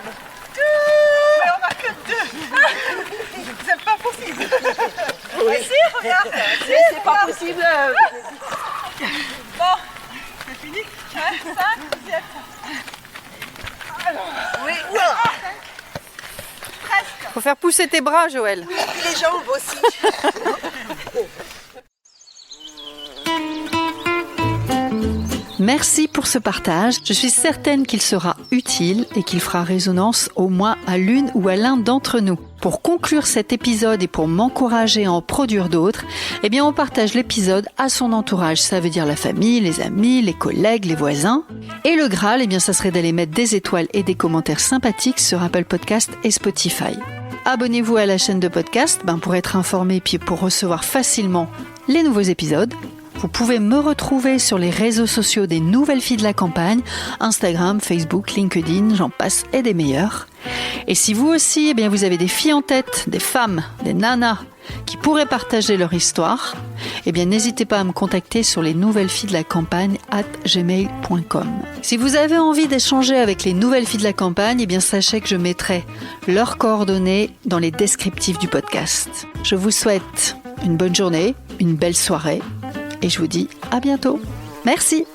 Mais on n'a que 2. C'est pas possible. Oui. Si, regarde. Si, c'est pas possible. Bon, c'est fini. 5, 7. Oui. Presque. Faut faire pousser tes bras, Joël. Oui, et puis les jambes aussi. Merci pour ce partage. Je suis certaine qu'il sera utile et qu'il fera résonance au moins à l'une ou à l'un d'entre nous. Pour conclure cet épisode et pour m'encourager à en produire d'autres, eh bien on partage l'épisode à son entourage. Ça veut dire la famille, les amis, les collègues, les voisins. Et le Graal, eh bien ça serait d'aller mettre des étoiles et des commentaires sympathiques sur Apple Podcast et Spotify. Abonnez-vous à la chaîne de podcast pour être informé puis pour recevoir facilement les nouveaux épisodes. Vous pouvez me retrouver sur les réseaux sociaux des Nouvelles Filles de la Campagne, Instagram, Facebook, LinkedIn, j'en passe et des meilleurs. Et si vous aussi, eh bien, vous avez des filles en tête, des femmes, des nanas qui pourraient partager leur histoire, eh bien, n'hésitez pas à me contacter sur les nouvellesfillesdelacampagne@gmail.com. Si vous avez envie d'échanger avec les Nouvelles Filles de la Campagne, eh bien, sachez que je mettrai leurs coordonnées dans les descriptifs du podcast. Je vous souhaite une bonne journée, une belle soirée. Et je vous dis à bientôt. Merci.